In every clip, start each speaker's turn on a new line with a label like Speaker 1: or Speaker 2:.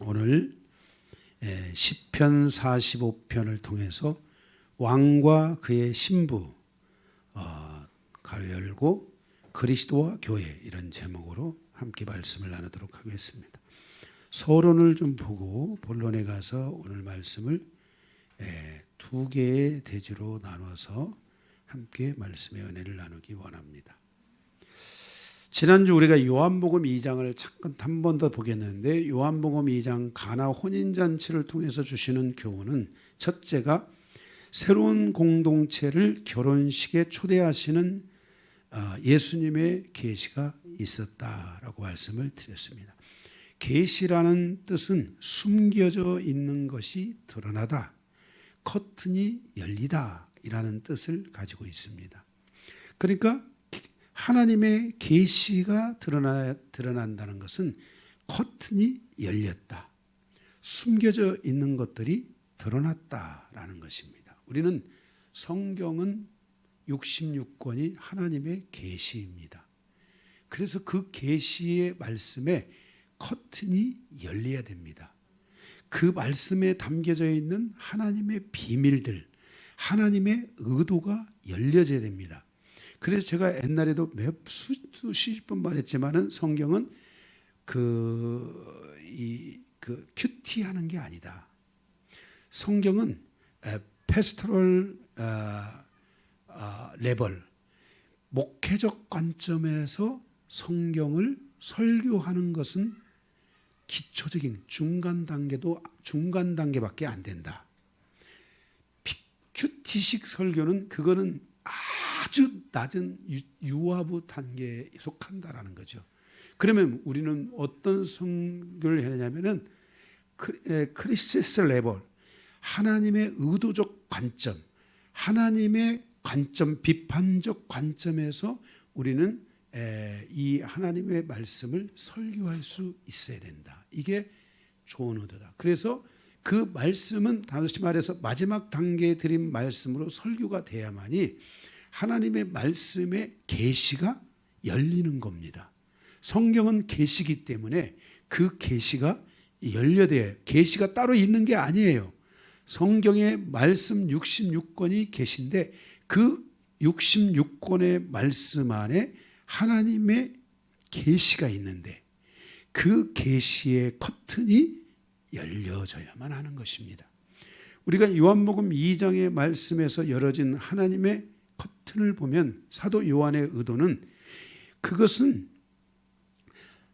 Speaker 1: 오늘 시편 45편을 통해서 왕과 그의 신부 가로 열고 그리스도와 교회 이런 제목으로 함께 말씀을 나누도록 하겠습니다. 서론을 좀 보고 본론에 가서 오늘 말씀을 두 개의 대주로 나눠서 함께 말씀의 은혜를 나누기 원합니다. 지난주 우리가 요한복음 2장을 잠깐 한 번 더 보겠는데, 요한복음 2장 가나 혼인잔치를 통해서 주시는 교훈은, 첫째가 새로운 공동체를 결혼식에 초대하시는 예수님의 계시가 있었다라고 말씀을 드렸습니다. 계시라는 뜻은 숨겨져 있는 것이 드러나다, 커튼이 열리다 이라는 뜻을 가지고 있습니다. 그러니까 하나님의 계시가 드러난다는 것은 커튼이 열렸다, 숨겨져 있는 것들이 드러났다라는 것입니다. 우리는 성경은 66권이 하나님의 계시입니다. 그래서 그 계시의 말씀에 커튼이 열려야 됩니다. 그 말씀에 담겨져 있는 하나님의 비밀들, 하나님의 의도가 열려져야 됩니다. 그래서 제가 옛날에도 수십 번 말했지만은 성경은 큐티하는 게 아니다. 성경은 패스토럴 레벨, 목회적 관점에서 성경을 설교하는 것은 기초적인 중간 단계밖에 안 된다. 큐티식 설교는 그거는 아주 낮은 유아부 단계에 속한다라는 거죠. 그러면 우리는 어떤 설교를 해야 하냐면은 크리스티스 레벨, 하나님의 의도적 관점, 하나님의 관점, 비판적 관점에서 우리는 이 하나님의 말씀을 설교할 수 있어야 된다. 이게 좋은 의도다. 그래서 그 말씀은 다시 말해서 마지막 단계에 드린 말씀으로 설교가 돼야만이 하나님의 말씀의 계시가 열리는 겁니다. 성경은 계시기 때문에 그 계시가 열려야 돼요. 계시가 따로 있는 게 아니에요. 성경의 말씀 66권이 계신데 그 66권의 말씀 안에 하나님의 계시가 있는데 그 계시의 커튼이 열려져야만 하는 것입니다. 우리가 요한복음 2장의 말씀에서 열어진 하나님의 커튼을 보면 사도 요한의 의도는, 그것은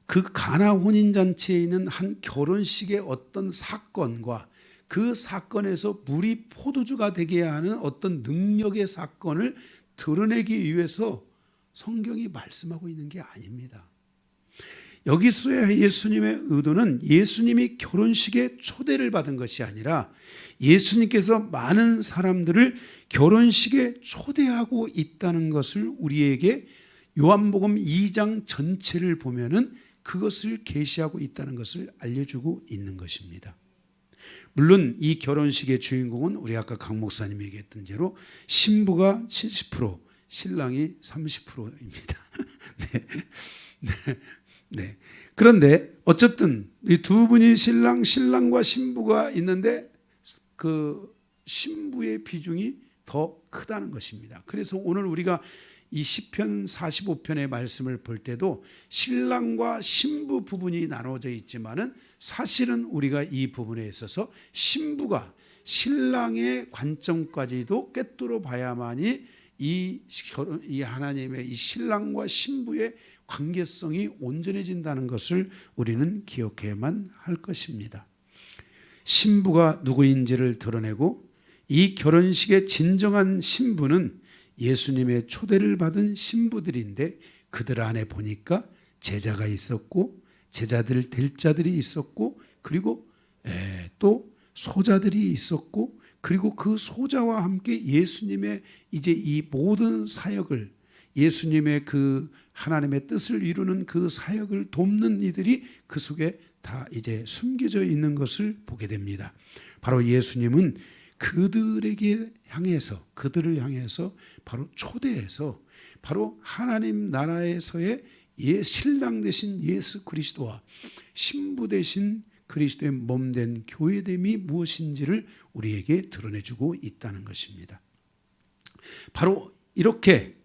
Speaker 1: 그 가나 혼인잔치에 있는 한 결혼식의 어떤 사건과 그 사건에서 물이 포도주가 되게 하는 어떤 능력의 사건을 드러내기 위해서 성경이 말씀하고 있는 게 아닙니다. 여기서의 예수님의 의도는 예수님이 결혼식에 초대를 받은 것이 아니라 예수님께서 많은 사람들을 결혼식에 초대하고 있다는 것을 우리에게 요한복음 2장 전체를 보면은 그것을 계시하고 있다는 것을 알려주고 있는 것입니다. 물론 이 결혼식의 주인공은 우리 아까 강 목사님이 얘기했던 대로 신부가 70%, 신랑이 30%입니다. 네. 그런데 어쨌든 이 두 분이 신랑과 신부가 있는데 그 신부의 비중이 더 크다는 것입니다. 그래서 오늘 우리가 이 시편 45편의 말씀을 볼 때도 신랑과 신부 부분이 나눠져 있지만은 사실은 우리가 이 부분에 있어서 신부가 신랑의 관점까지도 꿰뚫어 봐야만이 이 하나님의 이 신랑과 신부의 관계성이 온전해진다는 것을 우리는 기억해야만 할 것입니다. 신부가 누구인지를 드러내고 이 결혼식의 진정한 신부는 예수님의 초대를 받은 신부들인데, 그들 안에 보니까 제자가 있었고 제자들 될 자들이 있었고 그리고 또 소자들이 있었고, 그리고 그 소자와 함께 예수님의 이제 이 모든 사역을, 예수님의 그 하나님의 뜻을 이루는 그 사역을 돕는 이들이 그 속에 다 이제 숨겨져 있는 것을 보게 됩니다. 바로 예수님은 그들을 향해서 바로 초대해서 바로 하나님 나라에서의 신랑 되신 예수 그리스도와 신부 되신 그리스도의 몸된 교회됨이 무엇인지를 우리에게 드러내주고 있다는 것입니다. 바로 이렇게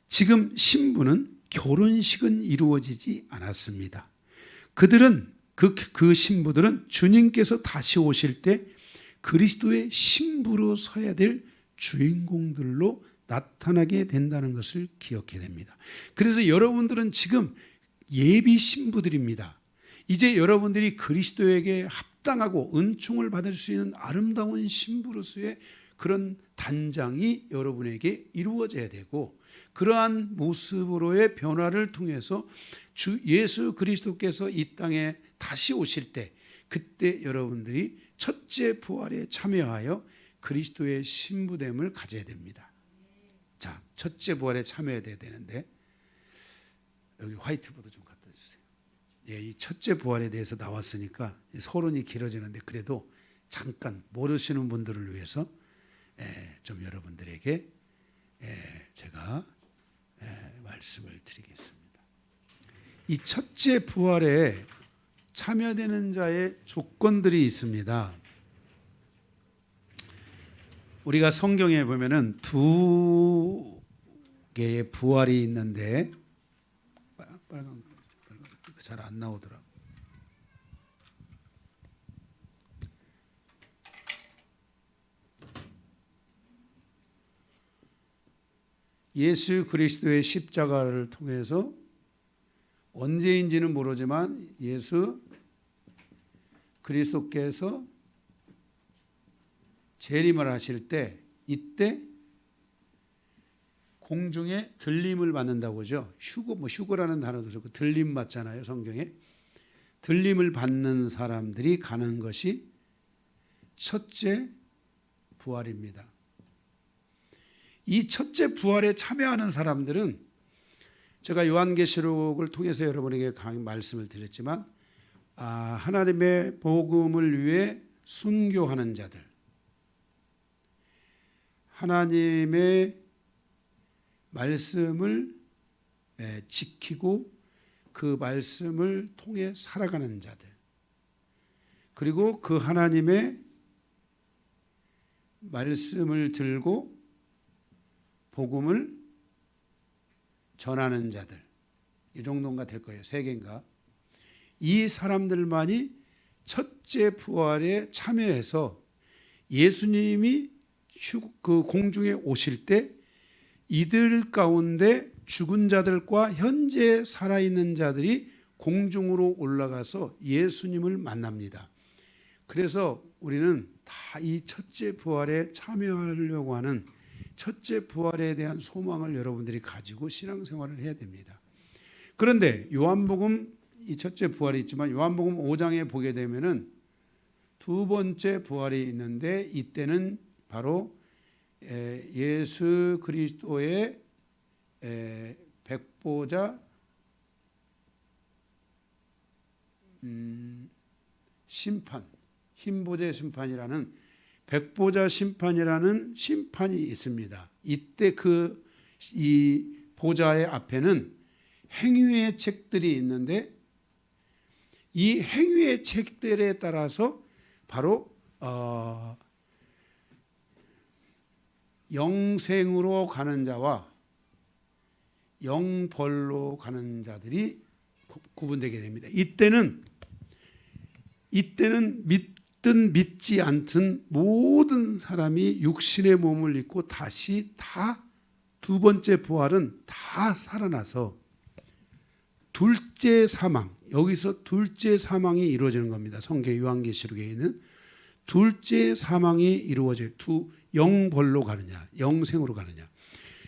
Speaker 1: 지금 신부는 결혼식은 이루어지지 않았습니다. 그들은 그 신부들은 주님께서 다시 오실 때 그리스도의 신부로 서야 될 주인공들로 나타나게 된다는 것을 기억해야 됩니다. 그래서 여러분들은 지금 예비 신부들입니다. 이제 여러분들이 그리스도에게 합당하고 은총을 받을 수 있는 아름다운 신부로서의 그런 단장이 여러분에게 이루어져야 되고, 그러한 모습으로의 변화를 통해서 주 예수 그리스도께서 이 땅에 다시 오실 때, 그때 여러분들이 첫째 부활에 참여하여 그리스도의 신부됨을 가져야 됩니다. 자, 첫째 부활에 참여해야 되는데 여기 화이트보드 좀 갖다 주세요. 예, 이 첫째 부활에 대해서 나왔으니까 서론이 길어지는데 그래도 잠깐 모르시는 분들을 위해서 좀 여러분들에게 제가 말씀을 드리겠습니다. 이 첫째 부활에 참여되는 자의 조건들이 있습니다. 우리가 성경에 보면은 두 개의 부활이 있는데 빨간 잘 안 나오더라. 예수 그리스도의 십자가를 통해서 언제인지는 모르지만 예수 그리스도께서 재림을 하실 때, 이때 공중에 들림을 받는다고 하죠. 휴거라는 단어도 좋고 들림 받잖아요, 성경에. 들림을 받는 사람들이 가는 것이 첫째 부활입니다. 이 첫째 부활에 참여하는 사람들은 제가 요한계시록을 통해서 여러분에게 말씀을 드렸지만 하나님의 복음을 위해 순교하는 자들, 하나님의 말씀을 지키고 그 말씀을 통해 살아가는 자들, 그리고 그 하나님의 말씀을 들고 복음을 전하는 자들, 이 정도가 될 거예요. 3개인가. 이 사람들만이 첫째 부활에 참여해서 예수님이 그 공중에 오실 때 이들 가운데 죽은 자들과 현재 살아있는 자들이 공중으로 올라가서 예수님을 만납니다. 그래서 우리는 다 이 첫째 부활에 참여하려고 하는 첫째 부활에 대한 소망을 여러분들이 가지고 신앙생활을 해야 됩니다. 그런데 요한복음, 이 첫째 부활이 있지만 요한복음 5장에 보게 되면은 두 번째 부활이 있는데, 이때는 바로 예수 그리스도의 백보자 심판, 흰보자 심판이라는 백보자 심판이라는 심판이 있습니다. 이때 이 보좌의 앞에는 행위의 책들이 있는데, 이 행위의 책들에 따라서 바로 영생으로 가는 자와 영벌로 가는 자들이 구분되게 됩니다. 이때는 믿든 믿지 않든 모든 사람이 육신의 몸을 입고 다시 다 두 번째 부활은 다 살아나서 둘째 사망, 여기서 둘째 사망이 이루어지는 겁니다. 성경 요한계시록에 있는 둘째 사망이 이루어져요. 영벌로 가느냐, 영생으로 가느냐.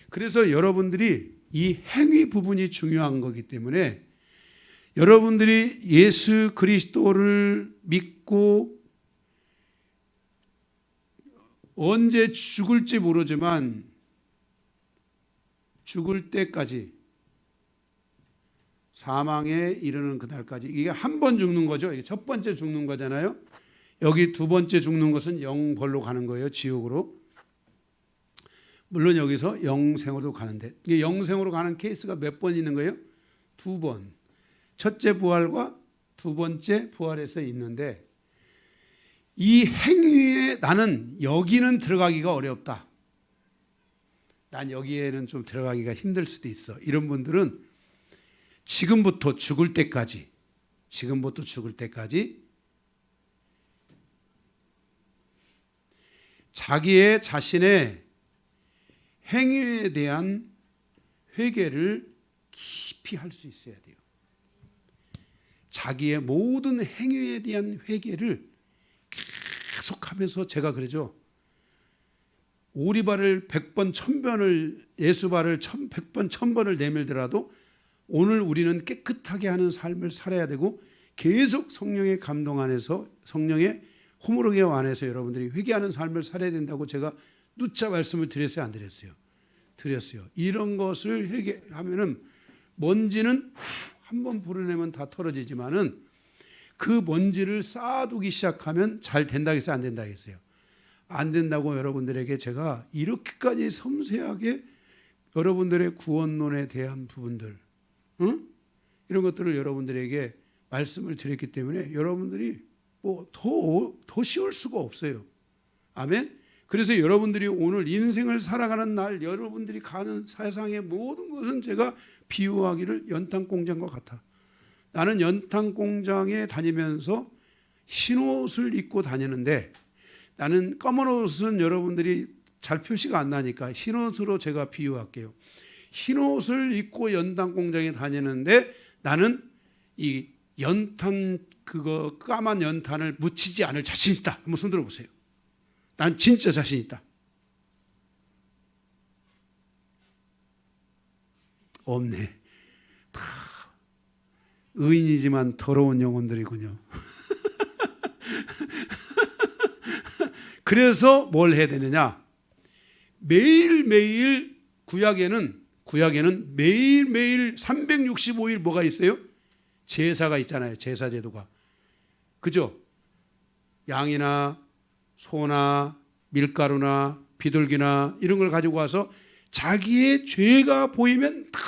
Speaker 1: 그래서 여러분들이 이 행위 부분이 중요한 거기 때문에 여러분들이 예수 그리스도를 믿고 언제 죽을지 모르지만 죽을 때까지, 사망에 이르는 그날까지, 이게 한 번 죽는 거죠. 이게 첫 번째 죽는 거잖아요. 여기 두 번째 죽는 것은 영벌로 가는 거예요, 지옥으로. 물론 여기서 영생으로 가는데, 이게 영생으로 가는 케이스가 몇 번 있는 거예요? 2번. 첫째 부활과 두 번째 부활에서 있는데 이 행위에 나는 여기는 들어가기가 어렵다. 난 여기에는 좀 들어가기가 힘들 수도 있어. 이런 분들은 지금부터 죽을 때까지 자기의 자신의 행위에 대한 회개를 깊이 할 수 있어야 돼요. 자기의 모든 행위에 대한 회개를 계속하면서 제가 그러죠. 오리발을 100번 1000번을 예수발을 100번 1000번을 내밀더라도 오늘 우리는 깨끗하게 하는 삶을 살아야 되고 계속 성령의 감동 안에서 성령의 호무르기 안에서 여러분들이 회개하는 삶을 살아야 된다고 제가 누차 말씀을 드렸어요, 안 드렸어요? 드렸어요. 이런 것을 회개하면은 먼지는 한번 불어내면 다 털어지지만은 그 먼지를 쌓아두기 시작하면 잘 된다겠어요, 안 된다겠어요? 안 된다고 여러분들에게 제가 이렇게까지 섬세하게 여러분들의 구원론에 대한 부분들, 이런 것들을 여러분들에게 말씀을 드렸기 때문에 여러분들이 뭐 더 쉬울 수가 없어요. 아멘. 그래서 여러분들이 오늘 인생을 살아가는 날 여러분들이 가는 세상의 모든 것은 제가 비유하기를 연탄 공장과 같아. 나는 연탄 공장에 다니면서 흰 옷을 입고 다니는데 나는 검은 옷은 여러분들이 잘 표시가 안 나니까 흰 옷으로 제가 비유할게요. 흰 옷을 입고 연탄 공장에 다니는데 나는 이 연탄 그거 까만 연탄을 묻히지 않을 자신 있다. 한번 손 들어보세요. 난 진짜 자신 있다. 없네. 다 의인이지만 더러운 영혼들이군요. 그래서 뭘 해야 되느냐? 매일매일 구약에는 매일매일 365일 뭐가 있어요? 제사가 있잖아요. 제사 제도가. 그죠? 양이나 소나 밀가루나 비둘기나 이런 걸 가지고 와서 자기의 죄가 보이면 다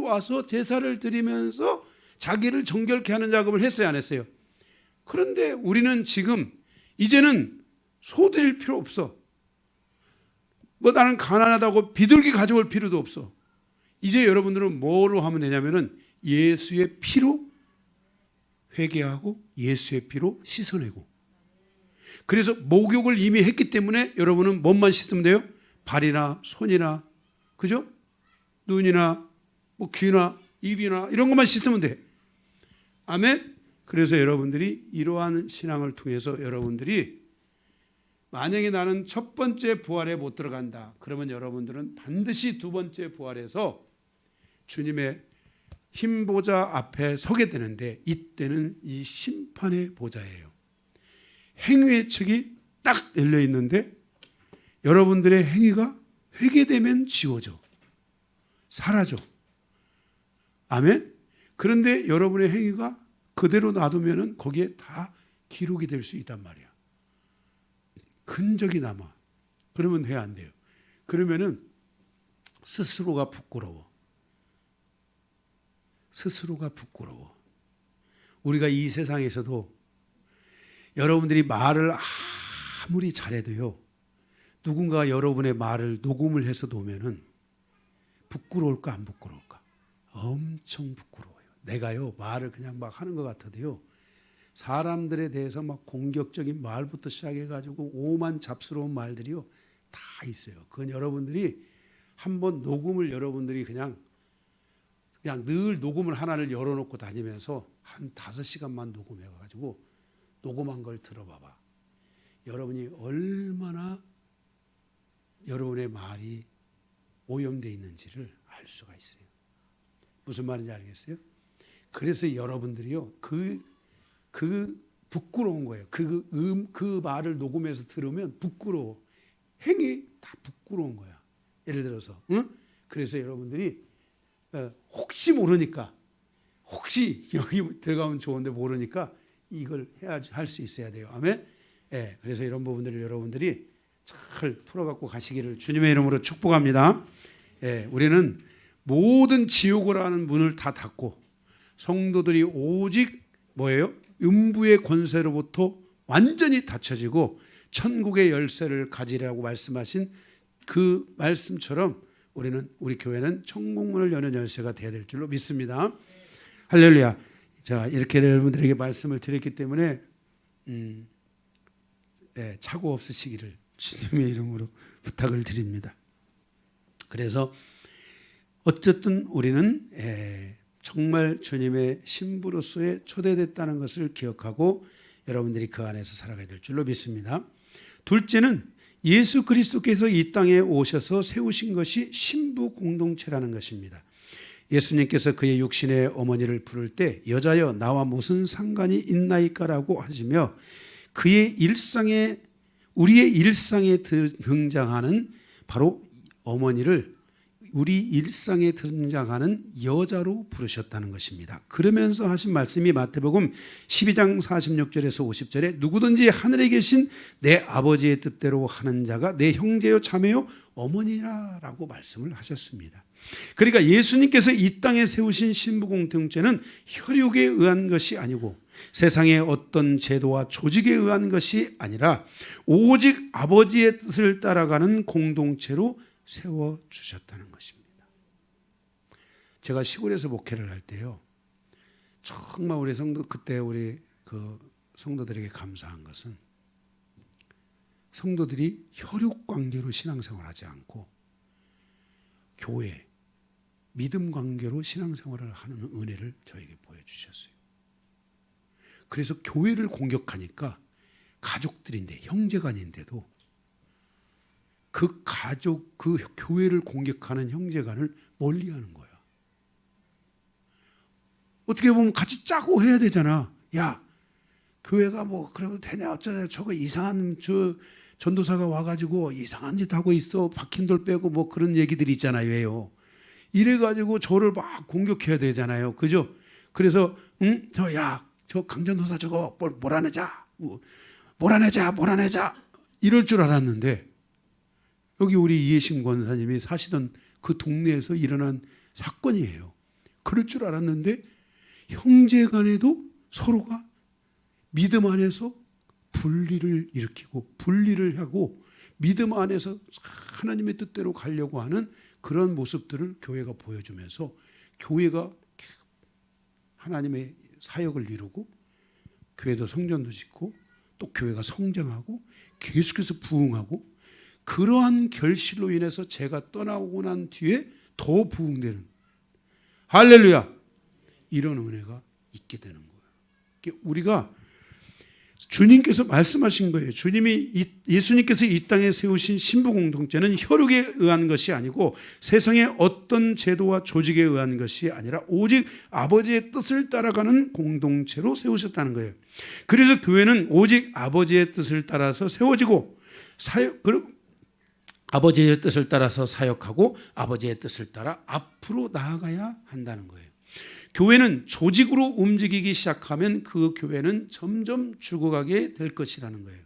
Speaker 1: 와서 제사를 드리면서 자기를 정결케 하는 작업을 했어요, 안 했어요? 그런데 우리는 지금 이제는 소 드릴 필요 없어. 뭐 나는 가난하다고 비둘기 가져올 필요도 없어. 이제 여러분들은 뭐로 하면 되냐면은 예수의 피로 회개하고 예수의 피로 씻어내고. 그래서 목욕을 이미 했기 때문에 여러분은 몸만 씻으면 돼요? 발이나 손이나, 그죠? 눈이나 뭐 귀나 입이나 이런 것만 씻으면 돼. 아멘. 그래서 여러분들이 이러한 신앙을 통해서 여러분들이 만약에 나는 첫 번째 부활에 못 들어간다. 그러면 여러분들은 반드시 두 번째 부활에서 주님의 흰 보좌 앞에 서게 되는데 이때는 이 심판의 보좌예요. 행위의 책이 딱 열려 있는데 여러분들의 행위가 회개되면 지워져. 사라져. 아멘. 그런데 여러분의 행위가 그대로 놔두면은 거기에 다 기록이 될 수 있단 말이야. 흔적이 남아. 그러면 돼, 안 돼요? 그러면은 스스로가 부끄러워. 스스로가 부끄러워. 우리가 이 세상에서도 여러분들이 말을 아무리 잘해도요, 누군가 여러분의 말을 녹음을 해서 놓으면은 부끄러울까 안 부끄러울까? 엄청 부끄러워요. 내가요 말을 그냥 막 하는 것 같아도요, 사람들에 대해서 막 공격적인 말부터 시작해가지고 오만 잡스러운 말들이요 다 있어요. 그건 여러분들이 한번 녹음을 여러분들이 그냥 늘 녹음을 하나를 열어놓고 다니면서 한 5시간만 녹음해가지고 녹음한 걸 들어봐봐. 여러분이 얼마나 여러분의 말이 오염되어 있는지를 알 수가 있어요. 무슨 말인지 알겠어요? 그래서 여러분들이요 그 부끄러운 거예요. 그 말을 녹음해서 들으면 부끄러워. 행위 다 부끄러운 거야. 예를 들어서, 응? 그래서 여러분들이 혹시 모르니까, 혹시 여기 들어가면 좋은데 모르니까 이걸 할 수 있어야 돼요. 아멘. 예, 그래서 이런 부분들을 여러분들이 잘 풀어갖고 가시기를 주님의 이름으로 축복합니다. 예, 우리는 모든 지옥을 하는 문을 다 닫고 성도들이 오직 뭐예요? 음부의 권세로부터 완전히 닫혀지고 천국의 열쇠를 가지라고 말씀하신 그 말씀처럼 우리 교회는 천국문을 여는 열쇠가 되어야 될 줄로 믿습니다. 할렐루야. 자, 이렇게 여러분들에게 말씀을 드렸기 때문에 착오 없으시기를 주님의 이름으로 부탁을 드립니다. 그래서 어쨌든 우리는 정말 주님의 신부로서의 초대됐다는 것을 기억하고 여러분들이 그 안에서 살아가야 될 줄로 믿습니다. 둘째는 예수 그리스도께서 이 땅에 오셔서 세우신 것이 신부 공동체라는 것입니다. 예수님께서 그의 육신의 어머니를 부를 때 여자여 나와 무슨 상관이 있나이까라고 하시며 우리의 일상에 등장하는 바로 어머니를 우리 일상에 등장하는 여자로 부르셨다는 것입니다. 그러면서 하신 말씀이 마태복음 12장 46절에서 50절에 누구든지 하늘에 계신 내 아버지의 뜻대로 하는 자가 내 형제요 자매요 어머니라라고 말씀을 하셨습니다. 그러니까 예수님께서 이 땅에 세우신 신부 공동체는 혈육에 의한 것이 아니고 세상의 어떤 제도와 조직에 의한 것이 아니라 오직 아버지의 뜻을 따라가는 공동체로 세워주셨다는 것입니다. 제가 시골에서 목회를 할 때요, 정말 우리 그때 우리 그 성도들에게 감사한 것은 성도들이 혈육 관계로 신앙생활하지 않고 교회, 믿음 관계로 신앙생활을 하는 은혜를 저에게 보여주셨어요. 그래서 교회를 공격하니까 가족들인데 형제간인데도 그 가족, 그 교회를 공격하는 형제간을 멀리하는 거야. 어떻게 보면 같이 짜고 해야 되잖아. 야, 교회가 뭐 그래도 되냐 어쩌냐, 저거 이상한 전도사가 와가지고 이상한 짓 하고 있어, 박힌 돌 빼고 뭐 그런 얘기들이 있잖아요. 왜요? 이래가지고 저를 막 공격해야 되잖아요. 그죠? 그래서 저 강전도사 저거 몰아내자 이럴 줄 알았는데, 여기 우리 이해심 권사님이 사시던 그 동네에서 일어난 사건이에요. 그럴 줄 알았는데 형제 간에도 서로가 믿음 안에서 분리를 일으키고 분리를 하고 믿음 안에서 하나님의 뜻대로 가려고 하는 그런 모습들을 교회가 보여주면서 교회가 하나님의 사역을 이루고 교회도 성전도 짓고 또 교회가 성장하고 계속해서 부흥하고, 그러한 결실로 인해서 제가 떠나고 난 뒤에 더 부흥되는, 할렐루야, 이런 은혜가 있게 되는 거예요. 우리가 주님께서 말씀하신 거예요. 예수님께서 이 땅에 세우신 신부 공동체는 혈육에 의한 것이 아니고 세상의 어떤 제도와 조직에 의한 것이 아니라 오직 아버지의 뜻을 따라가는 공동체로 세우셨다는 거예요. 그래서 교회는 오직 아버지의 뜻을 따라서 세워지고 아버지의 뜻을 따라서 사역하고 아버지의 뜻을 따라 앞으로 나아가야 한다는 거예요. 교회는 조직으로 움직이기 시작하면 그 교회는 점점 죽어가게 될 것이라는 거예요.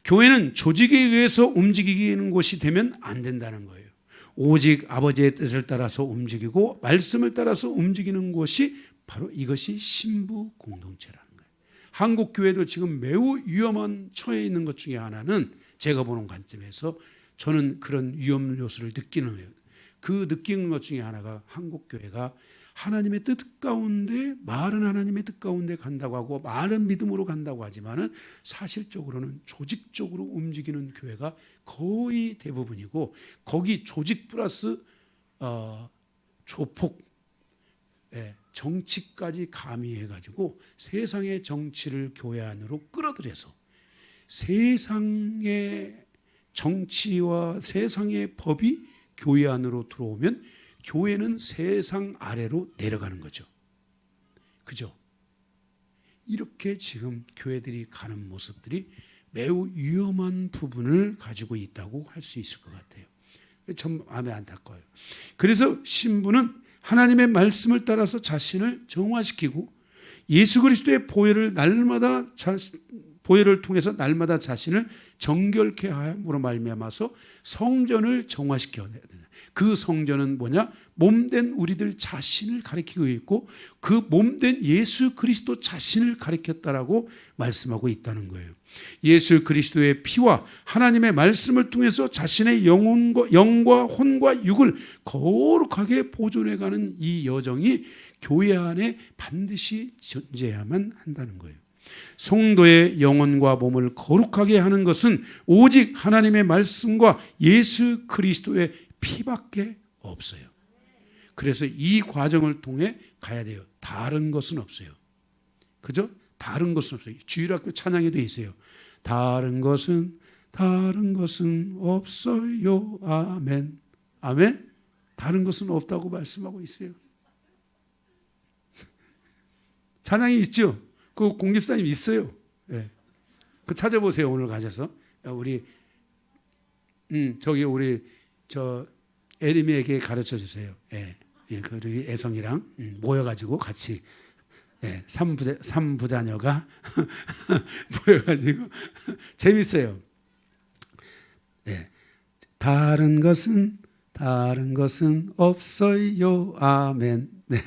Speaker 1: 교회는 조직에 의해서 움직이는 곳이 되면 안 된다는 거예요. 오직 아버지의 뜻을 따라서 움직이고 말씀을 따라서 움직이는 곳이 바로 이것이 신부 공동체라는 거예요. 한국 교회도 지금 매우 위험한 처해 있는 것 중에 하나는, 제가 보는 관점에서 저는 그런 위험 요소를 느끼는 거예요. 그 느끼는 것 중에 하나가 한국 교회가 하나님의 뜻 가운데, 말은 하나님의 뜻 가운데 간다고 하고 말은 믿음으로 간다고 하지만은 사실적으로는 조직적으로 움직이는 교회가 거의 대부분이고, 거기 조직 플러스 조폭, 정치까지 가미해가지고 세상의 정치를 교회 안으로 끌어들여서 세상의 정치와 세상의 법이 교회 안으로 들어오면 교회는 세상 아래로 내려가는 거죠. 그죠? 이렇게 지금 교회들이 가는 모습들이 매우 위험한 부분을 가지고 있다고 할 수 있을 것 같아요. 참 마음에 안타까워요. 그래서 신부는 하나님의 말씀을 따라서 자신을 정화시키고 예수 그리스도의 보혈을 통해서 날마다 자신을 정결케 함으로 말미암아서 성전을 정화시켜야 된다. 그 성전은 뭐냐? 몸된 우리들 자신을 가리키고 있고 그 몸된 예수 그리스도 자신을 가리켰다라고 말씀하고 있다는 거예요. 예수 그리스도의 피와 하나님의 말씀을 통해서 자신의 영과 혼과 육을 거룩하게 보존해가는 이 여정이 교회 안에 반드시 존재해야만 한다는 거예요. 성도의 영혼과 몸을 거룩하게 하는 것은 오직 하나님의 말씀과 예수 그리스도의 피밖에 없어요. 그래서 이 과정을 통해 가야 돼요. 다른 것은 없어요. 그죠? 다른 것은 없어요. 주일학교 찬양에도 있어요. 다른 것은 없어요. 아멘. 아멘. 다른 것은 없다고 말씀하고 있어요. 찬양이 있죠. 그 공집사님 있어요. 예. 그 찾아보세요. 오늘 가셔서 우리 저기 우리 저 에리미에게 가르쳐 주세요. 예. 예. 그리고 애성이랑 모여가지고 같이 삼부자녀가 모여가지고 재밌어요. 네. 다른 것은 없어요. 아멘. 네.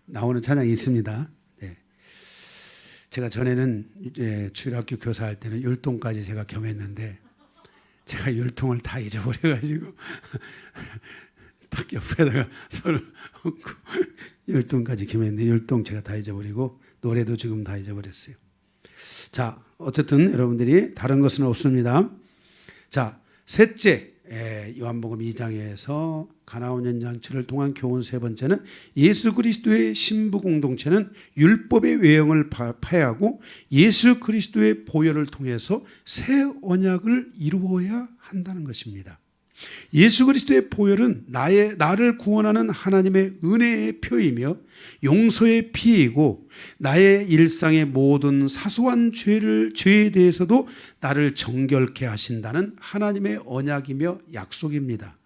Speaker 1: 나오는 찬양이 있습니다. 네. 제가 전에는 주일학교 교사할 때는 율동까지 제가 겸했는데 제가 율동을 다 잊어버려가지고 딱 옆에다가 서로 얹고 율동까지 겸했는데 율동 제가 다 잊어버리고 노래도 지금 다 잊어버렸어요. 자, 어쨌든 여러분들이 다른 것은 없습니다. 자, 셋째, 요한복음 2장에서 가나온 잔치를 통한 교훈 세 번째는 예수 그리스도의 신부 공동체는 율법의 외형을 파해하고 예수 그리스도의 보혈을 통해서 새 언약을 이루어야 한다는 것입니다. 예수 그리스도의 보혈은 나를 구원하는 하나님의 은혜의 표이며 용서의 피이고 나의 일상의 모든 사소한 죄에 대해서도 나를 정결케 하신다는 하나님의 언약이며 약속입니다.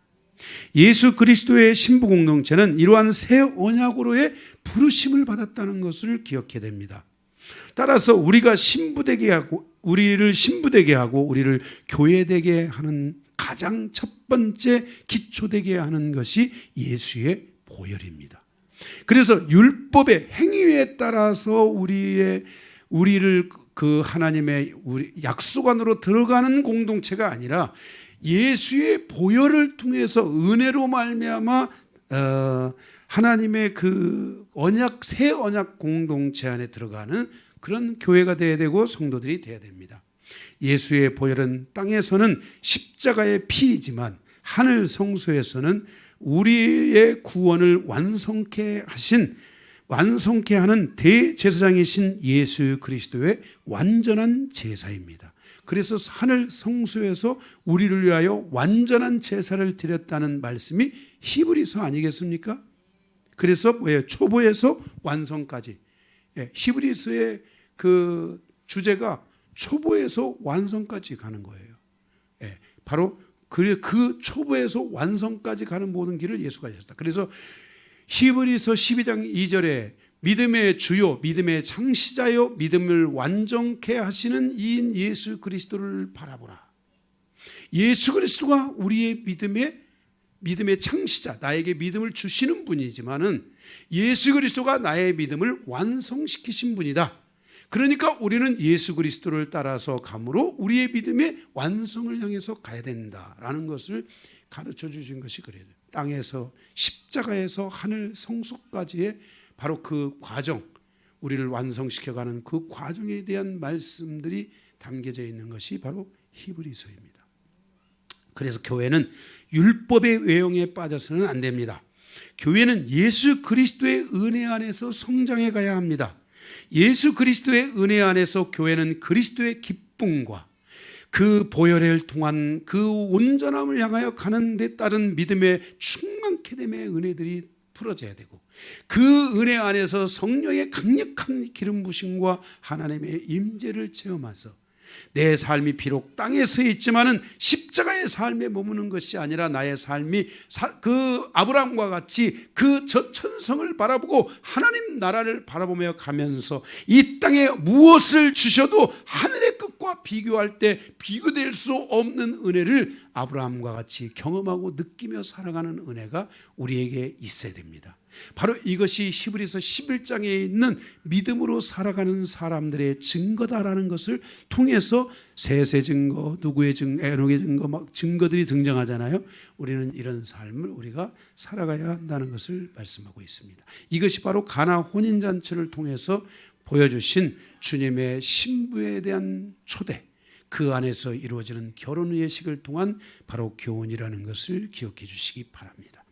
Speaker 1: 예수 그리스도의 신부 공동체는 이러한 새 언약으로의 부르심을 받았다는 것을 기억해야 됩니다. 따라서 우리를 신부되게 하고 우리를 교회되게 하는 가장 첫 번째 기초되게 하는 것이 예수의 보혈입니다. 그래서 율법의 행위에 따라서 우리를 그 하나님의 약속 안으로 들어가는 공동체가 아니라 예수의 보혈을 통해서 은혜로 말미암아 하나님의 그 새 언약 공동체 안에 들어가는 그런 교회가 되어야 되고 성도들이 되어야 됩니다. 예수의 보혈은 땅에서는 십자가의 피이지만 하늘 성소에서는 우리의 구원을 완성케 하는 대제사장이신 예수 그리스도의 완전한 제사입니다. 그래서 하늘 성소에서 우리를 위하여 완전한 제사를 드렸다는 말씀이 히브리서 아니겠습니까? 그래서 뭐예요? 초보에서 완성까지. 히브리서의 그 주제가 초보에서 완성까지 가는 거예요. 바로 그 초보에서 완성까지 가는 모든 길을 예수가 하셨다. 그래서 히브리서 12장 2절에 믿음의 주요, 믿음의 창시자요, 믿음을 완전케 하시는 이인 예수 그리스도를 바라보라. 예수 그리스도가 우리의 믿음의 창시자, 나에게 믿음을 주시는 분이지만은 예수 그리스도가 나의 믿음을 완성시키신 분이다. 그러니까 우리는 예수 그리스도를 따라서 감으로 우리의 믿음의 완성을 향해서 가야 된다라는 것을 가르쳐 주신 것이 그래요. 땅에서 십자가에서 하늘 성소까지의 바로 그 과정, 우리를 완성시켜가는 그 과정에 대한 말씀들이 담겨져 있는 것이 바로 히브리서입니다. 그래서 교회는 율법의 외형에 빠져서는 안 됩니다. 교회는 예수 그리스도의 은혜 안에서 성장해 가야 합니다. 예수 그리스도의 은혜 안에서 교회는 그리스도의 기쁨과 그 보혈을 통한 그 온전함을 향하여 가는 데 따른 믿음의 충만케 됨의 은혜들이 풀어져야 되고 그 은혜 안에서 성령의 강력한 기름 부심과 하나님의 임재를 체험해서 내 삶이 비록 땅에 서 있지만은 십자가의 삶에 머무는 것이 아니라 나의 삶이 그 아브라함과 같이 그 저 천성을 바라보고 하나님 나라를 바라보며 가면서 이 땅에 무엇을 주셔도 하늘의 끝과 그와 비교할 때 비교될 수 없는 은혜를 아브라함과 같이 경험하고 느끼며 살아가는 은혜가 우리에게 있어야 됩니다. 바로 이것이 히브리서 11장에 있는 믿음으로 살아가는 사람들의 증거다라는 것을 통해서 셋의 증거, 누구의 증거, 에녹의 증거, 막 증거들이 등장하잖아요. 우리는 이런 삶을 우리가 살아가야 한다는 것을 말씀하고 있습니다. 이것이 바로 가나 혼인잔치를 통해서 보여주신 주님의 신부에 대한 초대, 그 안에서 이루어지는 결혼 예식을 통한 바로 교훈이라는 것을 기억해 주시기 바랍니다.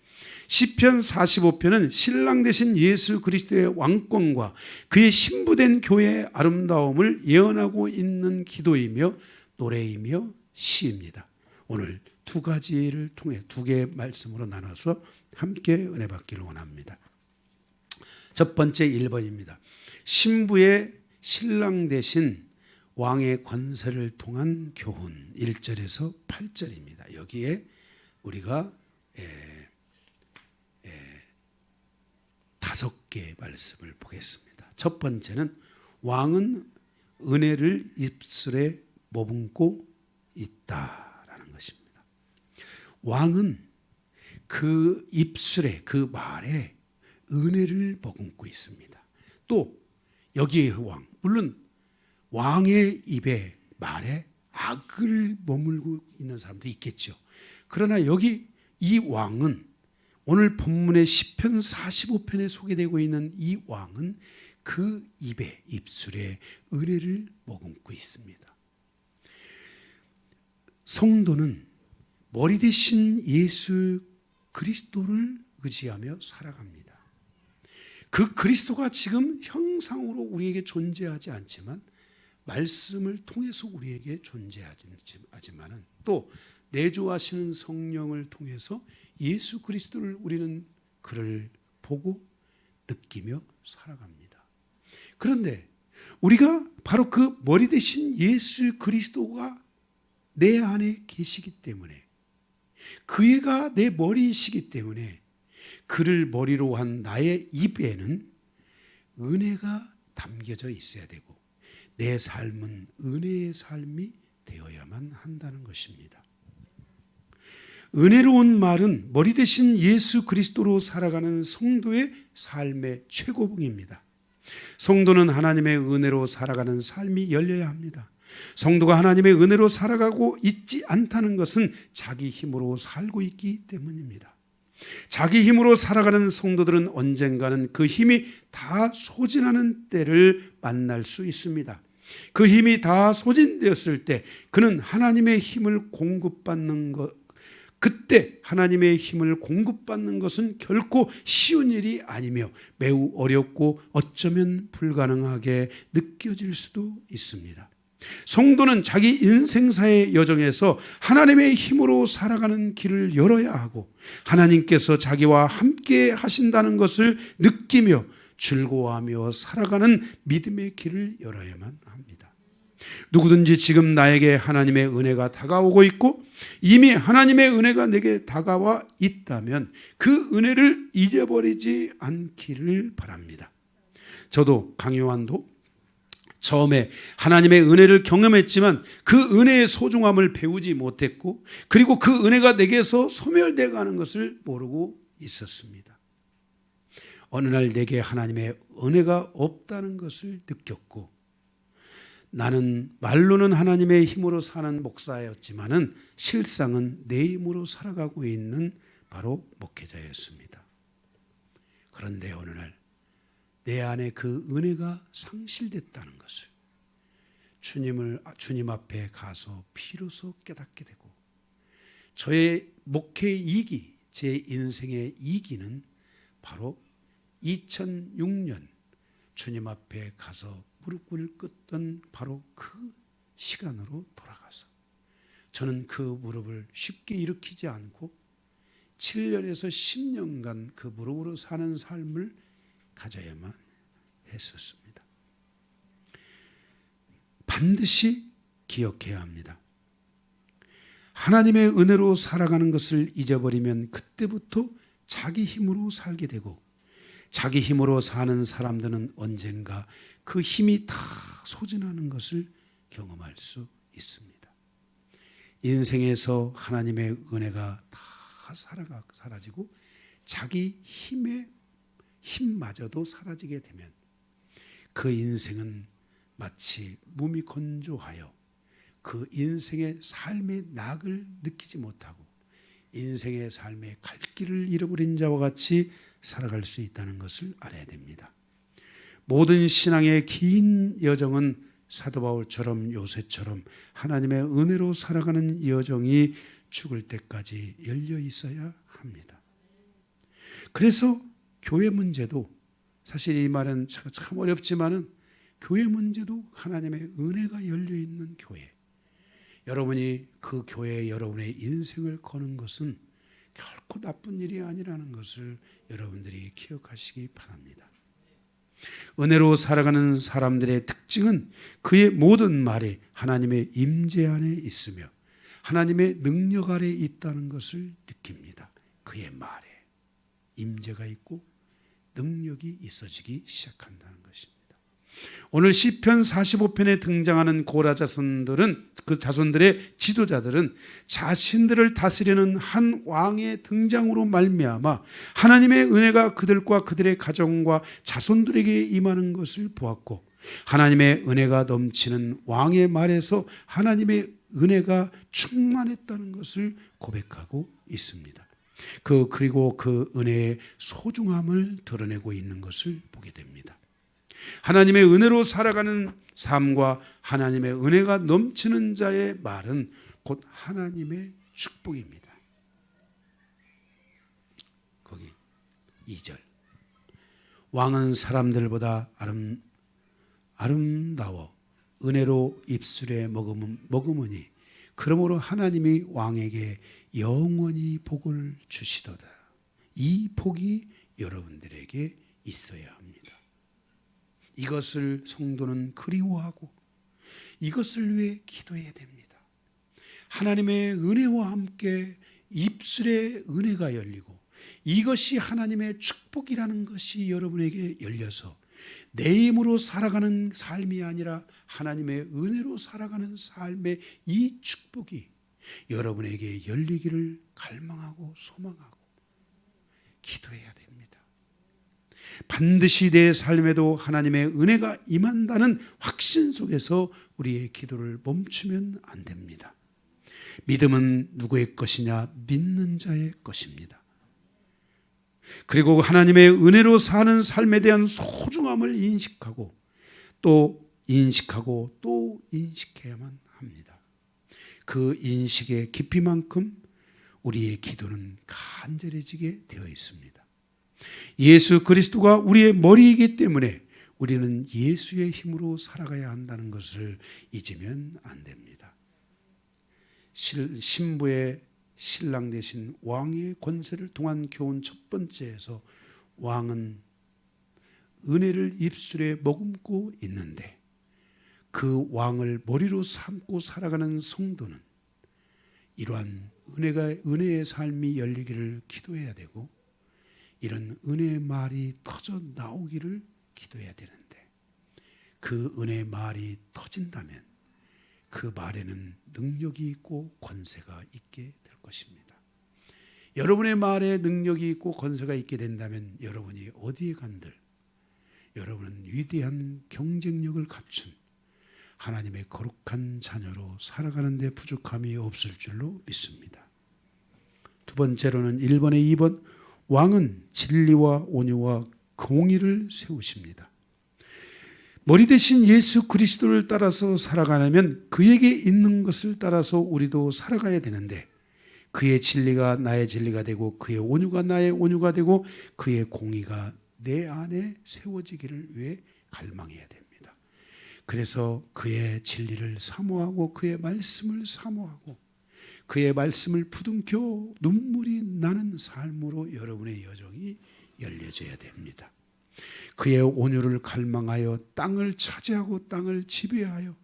Speaker 1: 시편 45편은 신랑 되신 예수 그리스도의 왕권과 그의 신부된 교회의 아름다움을 예언하고 있는 기도이며 노래이며 시입니다. 오늘 두 가지를 통해 두 개의 말씀으로 나눠서 함께 은혜 받기를 원합니다. 첫 번째 1번입니다. 신부의 신랑 되신 왕의 권세를 통한 교훈 1절에서 8절입니다. 여기에 우리가 5개의 말씀을 보겠습니다. 첫 번째는 왕은 은혜를 입술에 머금고 있다라는 것입니다. 왕은 그 입술에, 그 말에 은혜를 머금고 있습니다. 또 여기에 왕, 물론 왕의 입에 말에 악을 머물고 있는 사람도 있겠죠. 그러나 여기 이 왕은 오늘 본문의 시편 45편에 소개되고 있는 이 왕은 그 입에, 입술에 은혜를 머금고 있습니다. 성도는 머리 대신 예수 그리스도를 의지하며 살아갑니다. 그 그리스도가 지금 형상으로 우리에게 존재하지 않지만 말씀을 통해서 우리에게 존재하지만은 또 내주하시는 성령을 통해서 예수 그리스도를 우리는 그를 보고 느끼며 살아갑니다. 그런데 우리가 바로 그 머리 대신 예수 그리스도가 내 안에 계시기 때문에 그애가 내 머리이시기 때문에 그를 머리로 한 나의 입에는 은혜가 담겨져 있어야 되고 내 삶은 은혜의 삶이 되어야만 한다는 것입니다. 은혜로운 말은 머리 대신 예수 그리스도로 살아가는 성도의 삶의 최고봉입니다. 성도는 하나님의 은혜로 살아가는 삶이 열려야 합니다. 성도가 하나님의 은혜로 살아가고 있지 않다는 것은 자기 힘으로 살고 있기 때문입니다. 자기 힘으로 살아가는 성도들은 언젠가는 그 힘이 다 소진하는 때를 만날 수 있습니다. 그 힘이 다 소진되었을 때 그는 하나님의 힘을 공급받는 것, 그때 하나님의 힘을 공급받는 것은 결코 쉬운 일이 아니며 매우 어렵고 어쩌면 불가능하게 느껴질 수도 있습니다. 성도는 자기 인생사의 여정에서 하나님의 힘으로 살아가는 길을 열어야 하고 하나님께서 자기와 함께 하신다는 것을 느끼며 즐거워하며 살아가는 믿음의 길을 열어야만 합니다. 누구든지 지금 나에게 하나님의 은혜가 다가오고 있고 이미 하나님의 은혜가 내게 다가와 있다면 그 은혜를 잊어버리지 않기를 바랍니다. 저도 강요한도 처음에 하나님의 은혜를 경험했지만 그 은혜의 소중함을 배우지 못했고 그리고 그 은혜가 내게서 소멸되어 가는 것을 모르고 있었습니다. 어느 날 내게 하나님의 은혜가 없다는 것을 느꼈고 나는 말로는 하나님의 힘으로 사는 목사였지만은 실상은 내 힘으로 살아가고 있는 바로 목회자였습니다. 그런데 어느 날 내 안에 그 은혜가 상실됐다는 것을 주님 앞에 가서 비로소 깨닫게 되고 저의 목회의 이기, 제 인생의 이기는 바로 2006년 주님 앞에 가서 무릎을 꿇던 바로 그 시간으로 돌아가서 저는 그 무릎을 쉽게 일으키지 않고 7년에서 10년간 그 무릎으로 사는 삶을 가져야만 했었습니다. 반드시 기억해야 합니다. 하나님의 은혜로 살아가는 것을 잊어버리면 그때부터 자기 힘으로 살게 되고 자기 힘으로 사는 사람들은 언젠가 그 힘이 다 소진하는 것을 경험할 수 있습니다. 인생에서 하나님의 은혜가 다 사라지고 자기 힘마저도 사라지게 되면 그 인생은 마치 몸이 건조하여 그 인생의 삶의 낙을 느끼지 못하고 인생의 삶의 갈 길을 잃어버린 자와 같이 살아갈 수 있다는 것을 알아야 됩니다. 모든 신앙의 긴 여정은 사도 바울처럼 요새처럼 하나님의 은혜로 살아가는 여정이 죽을 때까지 열려 있어야 합니다. 그래서 교회 문제도 사실 이 말은 참 어렵지만은 교회 문제도 하나님의 은혜가 열려 있는 교회. 여러분이 그 교회에 여러분의 인생을 거는 것은 결코 나쁜 일이 아니라는 것을 여러분들이 기억하시기 바랍니다. 은혜로 살아가는 사람들의 특징은 그의 모든 말이 하나님의 임재 안에 있으며 하나님의 능력 아래 있다는 것을 느낍니다. 그의 말에 임재가 있고 능력이 있어지기 시작한다는 것입니다. 오늘 시편 45편에 등장하는 고라 자손들은 그 자손들의 지도자들은 자신들을 다스리는 한 왕의 등장으로 말미암아 하나님의 은혜가 그들과 그들의 가정과 자손들에게 임하는 것을 보았고 하나님의 은혜가 넘치는 왕의 말에서 하나님의 은혜가 충만했다는 것을 고백하고 있습니다. 그리고 그 은혜의 소중함을 드러내고 있는 것을 보게 됩니다. 하나님의 은혜로 살아가는 삶과 하나님의 은혜가 넘치는 자의 말은 곧 하나님의 축복입니다. 거기 2절 왕은 사람들보다 아름다워 은혜로 입술에 머금으니 그러므로 하나님이 왕에게 영원히 복을 주시도다. 이 복이 여러분들에게 있어야 합니다. 이것을 성도는 그리워하고 이것을 위해 기도해야 됩니다. 하나님의 은혜와 함께 입술에 은혜가 열리고 이것이 하나님의 축복이라는 것이 여러분에게 열려서 내 힘으로 살아가는 삶이 아니라 하나님의 은혜로 살아가는 삶의 이 축복이 여러분에게 열리기를 갈망하고 소망하고 기도해야 됩니다. 반드시 내 삶에도 하나님의 은혜가 임한다는 확신 속에서 우리의 기도를 멈추면 안 됩니다. 믿음은 누구의 것이냐? 믿는 자의 것입니다. 그리고 하나님의 은혜로 사는 삶에 대한 소중함을 인식하고 또 인식해야만 합니다. 그 인식의 깊이만큼 우리의 기도는 간절해지게 되어 있습니다. 예수 그리스도가 우리의 머리이기 때문에 우리는 예수의 힘으로 살아가야 한다는 것을 잊으면 안 됩니다. 신부의 신랑 되신 왕의 권세를 통한 교훈 첫 번째에서 왕은 은혜를 입술에 머금고 있는데 그 왕을 머리로 삼고 살아가는 성도는 이러한 은혜의 삶이 열리기를 기도해야 되고 이런 은혜의 말이 터져 나오기를 기도해야 되는데 그 은혜의 말이 터진다면 그 말에는 능력이 있고 권세가 있게 될 것입니다. 여러분의 말에 능력이 있고 권세가 있게 된다면 여러분이 어디에 간들 여러분은 위대한 경쟁력을 갖춘 하나님의 거룩한 자녀로 살아가는 데 부족함이 없을 줄로 믿습니다. 두 번째로는 1번에 2번 왕은 진리와 온유와 공의를 세우십니다. 머리 대신 예수 그리스도를 따라서 살아가려면 그에게 있는 것을 따라서 우리도 살아가야 되는데 그의 진리가 나의 진리가 되고 그의 온유가 나의 온유가 되고 그의 공의가 내 안에 세워지기를 위해 갈망해야 됩니다. 그래서 그의 진리를 사모하고 그의 말씀을 사모하고 그의 말씀을 부둥켜 눈물이 나는 삶으로 여러분의 여정이 열려져야 됩니다. 그의 온유를 갈망하여 땅을 차지하고 땅을 지배하여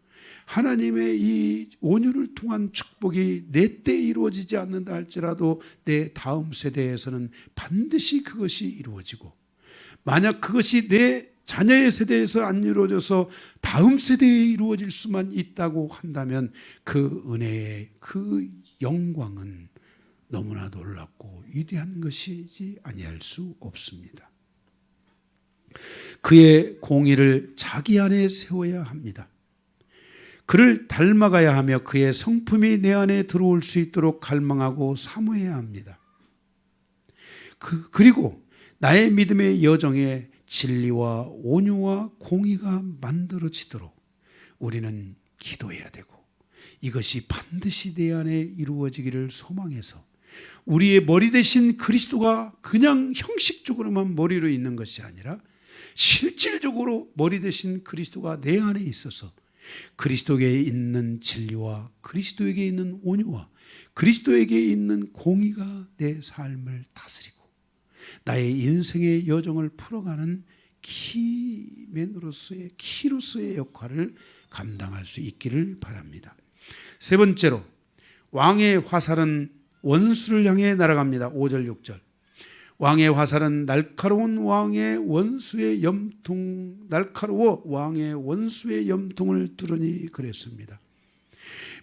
Speaker 1: 하나님의 이 온유를 통한 축복이 내 때 이루어지지 않는다 할지라도 내 다음 세대에서는 반드시 그것이 이루어지고 만약 그것이 내 자녀의 세대에서 안 이루어져서 다음 세대에 이루어질 수만 있다고 한다면 그 은혜의 그 영광은 너무나 놀랍고 위대한 것이지 아니할 수 없습니다. 그의 공의를 자기 안에 세워야 합니다. 그를 닮아가야 하며 그의 성품이 내 안에 들어올 수 있도록 갈망하고 사모해야 합니다. 그리고 나의 믿음의 여정에 진리와 온유와 공의가 만들어지도록 우리는 기도해야 되고, 이것이 반드시 내 안에 이루어지기를 소망해서 우리의 머리 대신 그리스도가 그냥 형식적으로만 머리로 있는 것이 아니라 실질적으로 머리 대신 그리스도가 내 안에 있어서 그리스도에게 있는 진리와 그리스도에게 있는 온유와 그리스도에게 있는 공의가 내 삶을 다스리고 나의 인생의 여정을 풀어가는 키로서의 역할을 감당할 수 있기를 바랍니다. 세 번째로, 왕의 화살은 원수를 향해 날아갑니다. 5절 6절. 왕의 화살은 날카로워 왕의 원수의 염통을 뚫으니 그랬습니다.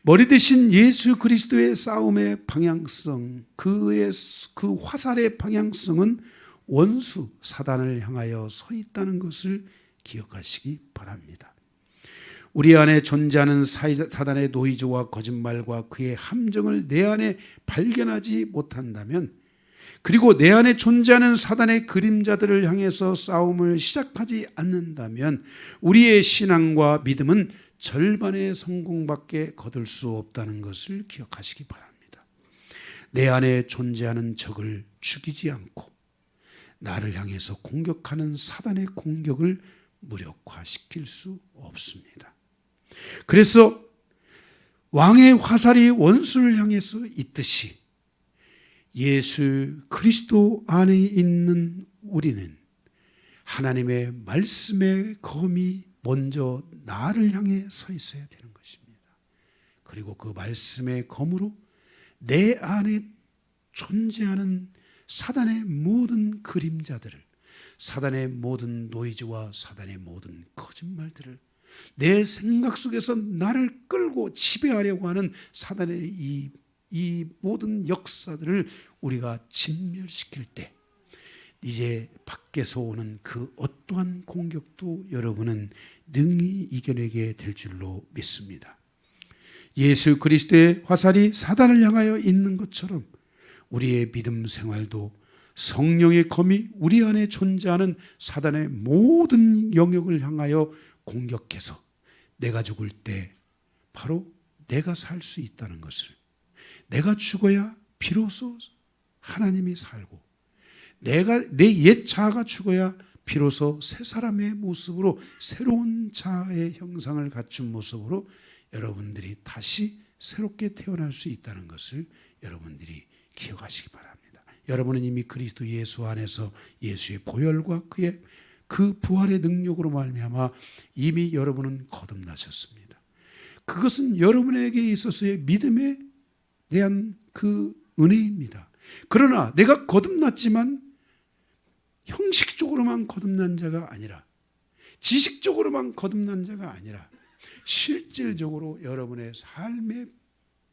Speaker 1: 머리 대신 예수 그리스도의 싸움의 방향성, 그 화살의 방향성은 원수 사단을 향하여 서 있다는 것을 기억하시기 바랍니다. 우리 안에 존재하는 사단의 노이즈와 거짓말과 그의 함정을 내 안에 발견하지 못한다면, 그리고 내 안에 존재하는 사단의 그림자들을 향해서 싸움을 시작하지 않는다면 우리의 신앙과 믿음은 절반의 성공밖에 거둘 수 없다는 것을 기억하시기 바랍니다. 내 안에 존재하는 적을 죽이지 않고 나를 향해서 공격하는 사단의 공격을 무력화시킬 수 없습니다. 그래서 왕의 화살이 원수를 향해서 있듯이 예수 그리스도 안에 있는 우리는 하나님의 말씀의 검이 먼저 나를 향해 서 있어야 되는 것입니다. 그리고 그 말씀의 검으로 내 안에 존재하는 사단의 모든 그림자들을, 사단의 모든 노이즈와 사단의 모든 거짓말들을, 내 생각 속에서 나를 끌고 지배하려고 하는 사단의 이 모든 역사들을 우리가 진멸시킬 때 이제 밖에서 오는 그 어떠한 공격도 여러분은 능히 이겨내게 될 줄로 믿습니다. 예수 그리스도의 화살이 사단을 향하여 있는 것처럼 우리의 믿음 생활도 성령의 검이 우리 안에 존재하는 사단의 모든 영역을 향하여 공격해서 내가 죽을 때 바로 내가 살 수 있다는 것을, 내가 죽어야 비로소 하나님이 살고 내 옛 자아가 죽어야 비로소 새 사람의 모습으로, 새로운 자아의 형상을 갖춘 모습으로 여러분들이 다시 새롭게 태어날 수 있다는 것을 여러분들이 기억하시기 바랍니다. 여러분은 이미 그리스도 예수 안에서 예수의 보혈과 그의 그 부활의 능력으로 말미암아 이미 여러분은 거듭나셨습니다. 그것은 여러분에게 있어서의 믿음에 대한 그 은혜입니다. 그러나 내가 거듭났지만 형식적으로만 거듭난 자가 아니라, 지식적으로만 거듭난 자가 아니라 실질적으로 여러분의 삶의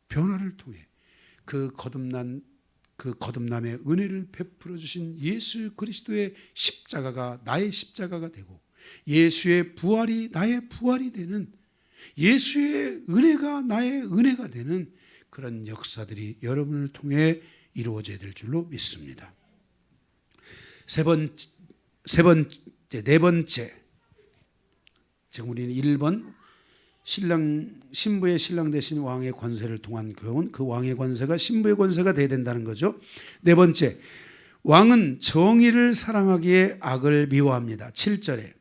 Speaker 1: 변화를 통해 그 거듭남의 은혜를 베풀어 주신 예수 그리스도의 십자가가 나의 십자가가 되고, 예수의 부활이 나의 부활이 되는, 예수의 은혜가 나의 은혜가 되는 그런 역사들이 여러분을 통해 이루어져야 될 줄로 믿습니다. 네 번째, 지금 우리는 1번 신부의 신랑 대신 왕의 권세를 통한 교훈, 그 왕의 권세가 신부의 권세가 돼야 된다는 거죠. 네 번째, 왕은 정의를 사랑하기에 악을 미워합니다. 7절에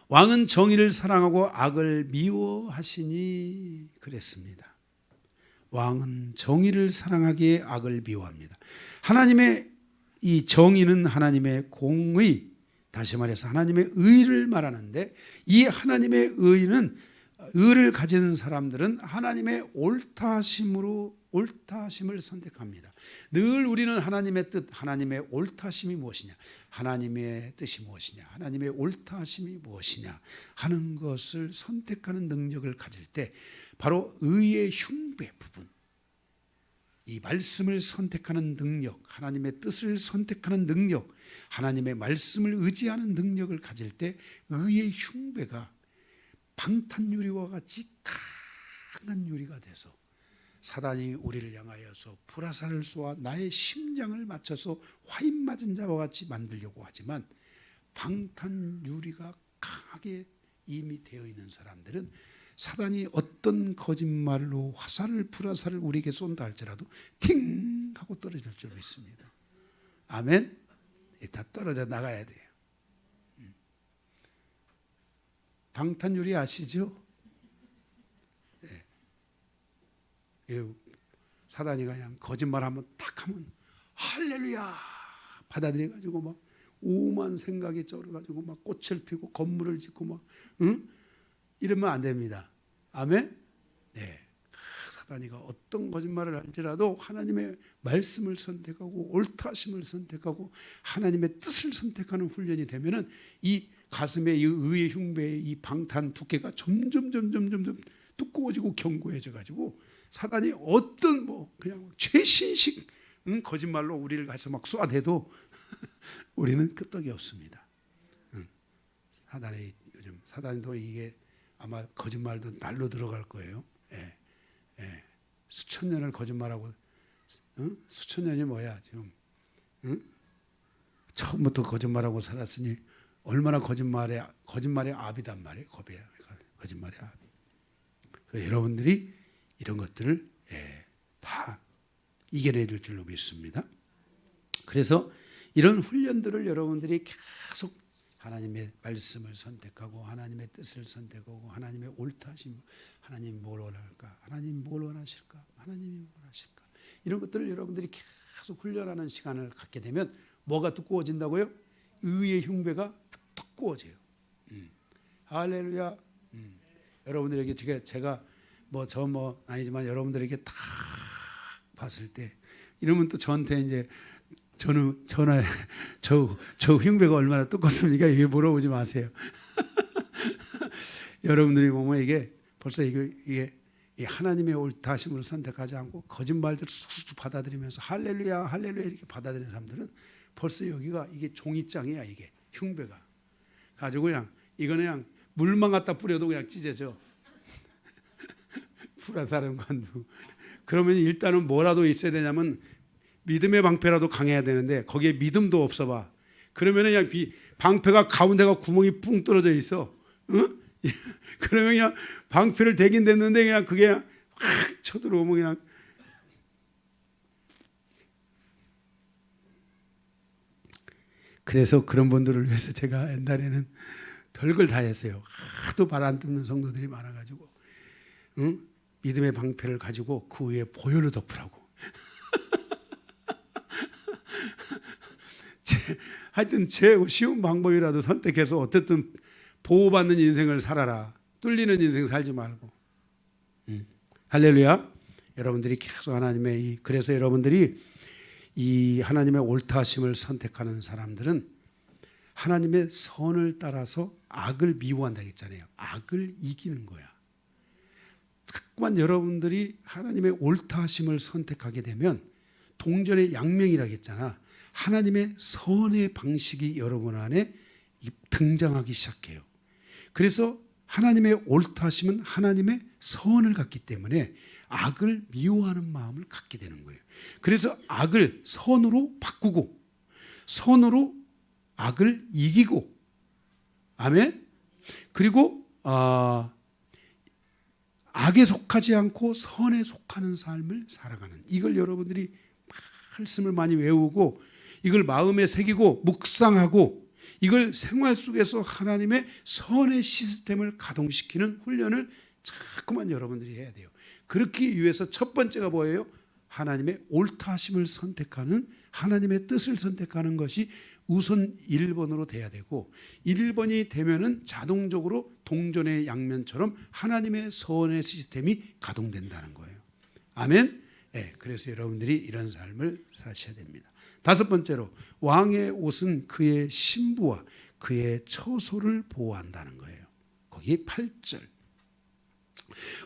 Speaker 1: 왕은 정의를 사랑하고 악을 미워하시니 그랬습니다. 왕은 정의를 사랑하기에 악을 미워합니다. 하나님의 이 정의는 하나님의 공의, 다시 말해서 하나님의 의를 말하는데, 이 하나님의 의는 의를 가진 사람들은 하나님의 옳다심을 선택합니다. 늘 우리는 하나님의 뜻, 하나님의 옳다심이 무엇이냐, 하나님의 뜻이 무엇이냐, 하나님의 옳다심이 무엇이냐 하는 것을 선택하는 능력을 가질 때 바로 의의 흉배 부분, 이 말씀을 선택하는 능력, 하나님의 뜻을 선택하는 능력, 하나님의 말씀을 의지하는 능력을 가질 때 의의 흉배가 방탄유리와 같이 강한 유리가 돼서 사단이 우리를 향하여서 불화살을 쏘아 나의 심장을 맞춰서 화인 맞은 자와 같이 만들려고 하지만, 방탄유리가 강하게 이미 되어 있는 사람들은 사단이 어떤 거짓말로 불화살을 우리에게 쏜다 할지라도 팅 하고 떨어질 줄 믿습니다. 아멘. 다 떨어져 나가야 돼요. 방탄유리 아시죠? 네. 사단이 그냥 거짓말 한번 탁 하면 할렐루야 받아들여 가지고 막 오만 생각이 쩔어 가지고 막 꽃을 피고 건물을 짓고 막 이러면 안 됩니다. 아멘. 네. 사단이가 어떤 거짓말을 할지라도 하나님의 말씀을 선택하고 옳다심을 선택하고 하나님의 뜻을 선택하는 훈련이 되면은 이 가슴의 이 의의 흉배의 이 방탄 두께가 점점 두꺼워지고 견고해져 가지고 사단이 어떤 그냥 최신식 거짓말로 우리를 가서 막 쏘아대도 우리는 끄떡이 없습니다. 요즘 사단도 이게 아마 거짓말도 날로 들어갈 거예요. 수천 년을 거짓말하고, 수천 년이 뭐야 지금, 처음부터 거짓말하고 살았으니 얼마나 거짓말의 압이단 말이에요. 거짓말의 압. 여러분들이 이런 것들을 다 이겨내줄 줄로 믿습니다. 그래서 이런 훈련들을 여러분들이 계속 하나님의 말씀을 선택하고 하나님의 뜻을 선택하고 하나님의 옳다심, 하나님이 뭘 원할까, 하나님이 뭘 원하실까, 하나님이 뭘 하실까, 이런 것들을 여러분들이 계속 훈련하는 시간을 갖게 되면 뭐가 두꺼워진다고요? 의의 흉배가 두꺼워져요. 할렐루야. 여러분들에게 제가 아니지만 여러분들에게 다 봤을 때 이러면 또 저한테 이제 저 흉배가 얼마나 두껍습니까? 이게 물어보지 마세요. 여러분들이 보면 이게 벌써 이게 하나님의 옳다심을 선택하지 않고 거짓말들을 쑥쑥 받아들이면서 할렐루야 할렐루야 이렇게 받아들이는 사람들은 벌써 여기가 이게 종이장이야. 이게 흉배가 가지고 그냥 이거는 물만 갖다 뿌려도 그냥 찢어져. 불화살은 관두. 그러면 일단은 뭐라도 있어야 되냐면 믿음의 방패라도 강해야 되는데 거기에 믿음도 없어 봐. 그러면 그냥 방패가 가운데가 구멍이 뿡 뚫어져 있어. 그러면 그냥 방패를 대긴 됐는데 그냥 그게 확 쳐들어오면 그냥 그래서 그런 분들을 위해서 제가 옛날에는 별걸 다 했어요. 하도 말 안 듣는 성도들이 많아가지고 믿음의 방패를 가지고 그 위에 보혈로 덮으라고. 하여튼 최고 쉬운 방법이라도 선택해서 어쨌든 보호받는 인생을 살아라. 뚫리는 인생 살지 말고. 할렐루야. 여러분들이 계속 그래서 여러분들이 이 하나님의 옳다심을 선택하는 사람들은 하나님의 선을 따라서 악을 미워한다 했잖아요. 악을 이기는 거야. 자꾸만 여러분들이 하나님의 옳다심을 선택하게 되면 동전의 양면이라고 했잖아. 하나님의 선의 방식이 여러분 안에 등장하기 시작해요. 그래서 하나님의 옳다심은 하나님의 선을 갖기 때문에 악을 미워하는 마음을 갖게 되는 거예요. 그래서 악을 선으로 바꾸고 선으로 악을 이기고, 아멘. 그리고 악에 속하지 않고 선에 속하는 삶을 살아가는, 이걸 여러분들이 말씀을 많이 외우고 이걸 마음에 새기고 묵상하고 이걸 생활 속에서 하나님의 선의 시스템을 가동시키는 훈련을 자꾸만 여러분들이 해야 돼요. 그렇기 위해서 첫 번째가 뭐예요? 하나님의 옳다심을 선택하는, 하나님의 뜻을 선택하는 것이 우선 1번으로 돼야 되고 1번이 되면은 자동적으로 동전의 양면처럼 하나님의 선의 시스템이 가동된다는 거예요. 아멘. 네, 그래서 여러분들이 이런 삶을 사셔야 됩니다. 다섯 번째로 왕의 옷은 그의 신부와 그의 처소를 보호한다는 거예요. 거기 8절.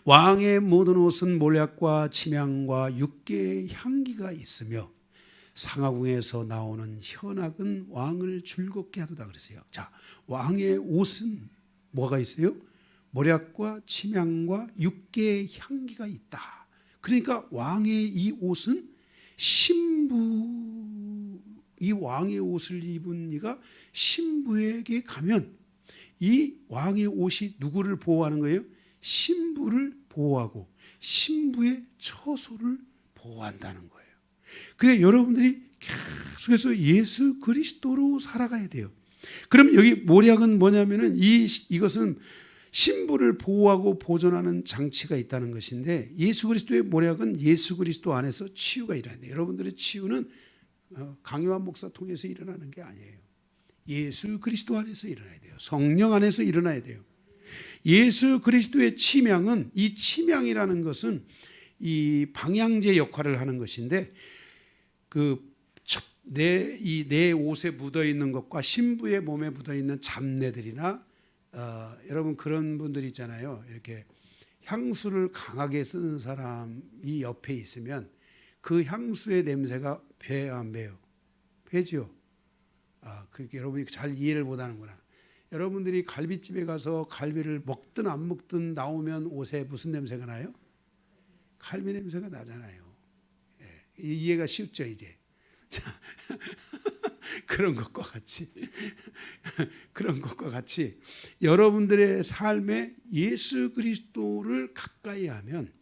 Speaker 1: 왕의 모든 옷은 몰약과 침향과 육개의 향기가 있으며 상하궁에서 나오는 현악은 왕을 즐겁게 하도다 그랬어요. 자, 왕의 옷은 뭐가 있어요? 몰약과 침향과 육개의 향기가 있다. 그러니까 왕의 이 옷은 신부, 이 왕의 옷을 입은 이가 신부에게 가면 이 왕의 옷이 누구를 보호하는 거예요? 신부를 보호하고 신부의 처소를 보호한다는 거예요. 그래 여러분들이 계속해서 예수 그리스도로 살아가야 돼요. 그럼 여기 몰약은 뭐냐면은 이것은 신부를 보호하고 보존하는 장치가 있다는 것인데 예수 그리스도의 몰약은 예수 그리스도 안에서 치유가 일어나야 돼요. 여러분들의 치유는 강요한 목사 통해서 일어나는 게 아니에요. 예수 그리스도 안에서 일어나야 돼요. 성령 안에서 일어나야 돼요. 예수 그리스도의 침향은 이 침향이라는 것은 이 방향제 역할을 하는 것인데 내 옷에 묻어 있는 것과 신부의 몸에 묻어 있는 잡내들이나 여러분 그런 분들 있잖아요. 이렇게 향수를 강하게 쓰는 사람이 옆에 있으면 그 향수의 냄새가 배요 안 배요? 배죠. 그렇게 여러분이 잘 이해를 못하는구나. 여러분들이 갈비집에 가서 갈비를 먹든 안 먹든 나오면 옷에 무슨 냄새가 나요? 갈비 냄새가 나잖아요. 예, 이해가 쉽죠 이제. 그런 것과 같이 여러분들의 삶에 예수 그리스도를 가까이 하면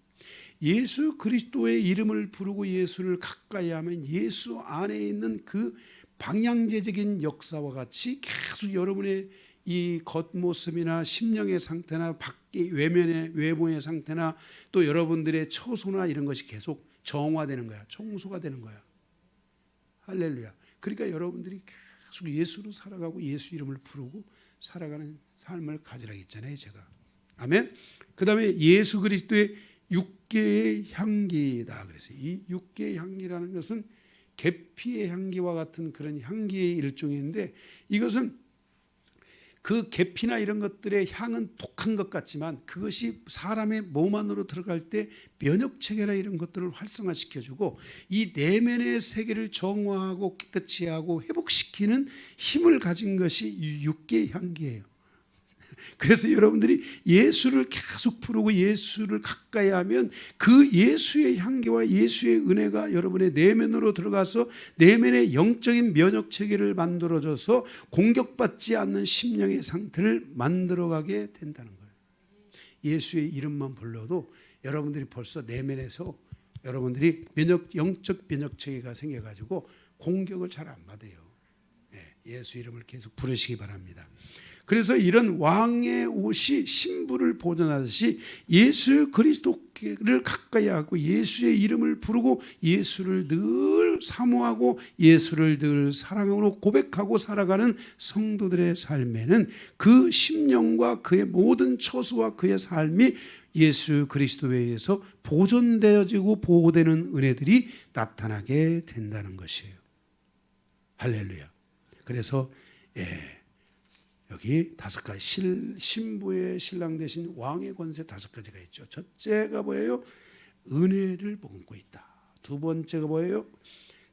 Speaker 1: 예수 그리스도의 이름을 부르고 예수를 가까이 하면 예수 안에 있는 그 방향제적인 역사와 같이 계속 여러분의 이 겉모습이나 심령의 상태나 밖의 외모의 상태나 또 여러분들의 처소나 이런 것이 계속 정화되는 거야. 청소가 되는 거야. 할렐루야. 그러니까 여러분들이 계속 예수로 살아가고 예수 이름을 부르고 살아가는 삶을 가지라 했잖아요, 제가. 아멘. 그다음에 예수 그리스도의 육개의 향기다 그랬어요. 이 육개의 향기라는 것은 계피의 향기와 같은 그런 향기의 일종인데 이것은 그 계피나 이런 것들의 향은 독한 것 같지만 그것이 사람의 몸 안으로 들어갈 때 면역체계나 이런 것들을 활성화시켜주고 이 내면의 세계를 정화하고 깨끗이 하고 회복시키는 힘을 가진 것이 육개의 향기예요. 그래서 여러분들이 예수를 계속 부르고 예수를 가까이 하면 그 예수의 향기와 예수의 은혜가 여러분의 내면으로 들어가서 내면의 영적인 면역체계를 만들어줘서 공격받지 않는 심령의 상태를 만들어가게 된다는 거예요. 예수의 이름만 불러도 여러분들이 벌써 내면에서 여러분들이 영적 면역체계가 생겨가지고 공격을 잘 안 받아요. 예수 이름을 계속 부르시기 바랍니다. 그래서 이런 왕의 옷이 신부를 보존하듯이 예수 그리스도를 가까이 하고 예수의 이름을 부르고 예수를 늘 사모하고 예수를 늘 사랑으로 고백하고 살아가는 성도들의 삶에는 그 심령과 그의 모든 처소와 그의 삶이 예수 그리스도에 의해서 보존되어지고 보호되는 은혜들이 나타나게 된다는 것이에요. 할렐루야. 그래서 여기 5가지 신부의 신랑 대신 왕의 권세 5가지가 있죠. 첫째가 뭐예요? 은혜를 머금고 있다. 두 번째가 뭐예요?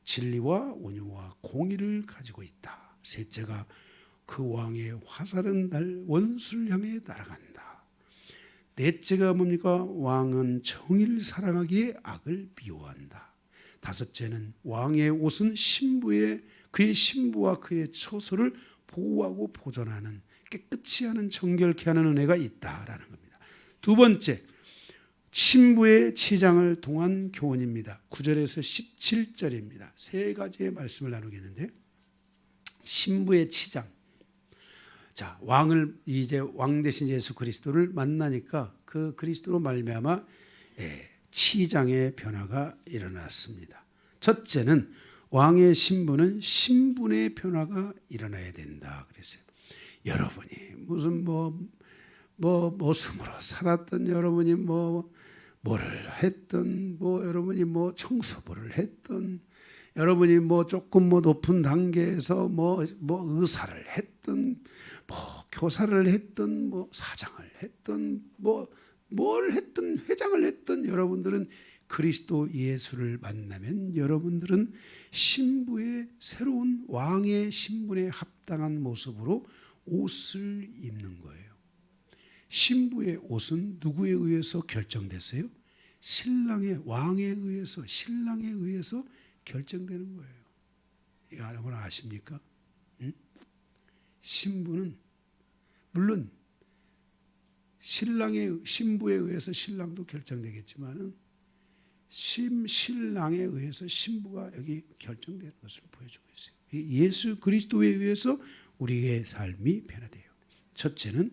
Speaker 1: 진리와 온유와 공의를 가지고 있다. 셋째가 그 왕의 화살은 날 원수를 향해 날아간다. 넷째가 뭡니까? 왕은 정의를 사랑하기에 악을 미워한다. 다섯째는 왕의 옷은 그의 신부와 그의 처소를 보호하고 보존하는 깨끗이 하는 정결케 하는 은혜가 있다라는 겁니다. 두 번째, 신부의 치장을 통한 교훈입니다. 9절에서 17절입니다. 세 가지의 말씀을 나누겠는데 신부의 치장. 자, 이제 왕 대신 예수 그리스도를 만나니까 그 그리스도로 말미암아 치장의 변화가 일어났습니다. 첫째는 왕의 신분은 신분의 변화가 일어나야 된다 그랬어요. 여러분이 무슨 모습으로 살았던, 여러분이 뭐를 했던, 여러분이 청소부를 했던, 여러분이 조금 높은 단계에서 의사를 했던, 교사를 했던, 사장을 했던, 뭘 했던, 회장을 했던, 여러분들은 그리스도 예수를 만나면 여러분들은 신부의 새로운 왕의 신분에 합당한 모습으로 옷을 입는 거예요. 신부의 옷은 누구에 의해서 결정됐어요? 신랑의, 왕에 의해서, 신랑에 의해서 결정되는 거예요. 이거 여러분 아십니까? 응? 신부는 물론 신부에 의해서 신랑도 결정되겠지만은 신랑에 의해서 신부가 여기 결정되는 것을 보여주고 있어요. 예수 그리스도에 의해서 우리의 삶이 변화돼요. 첫째는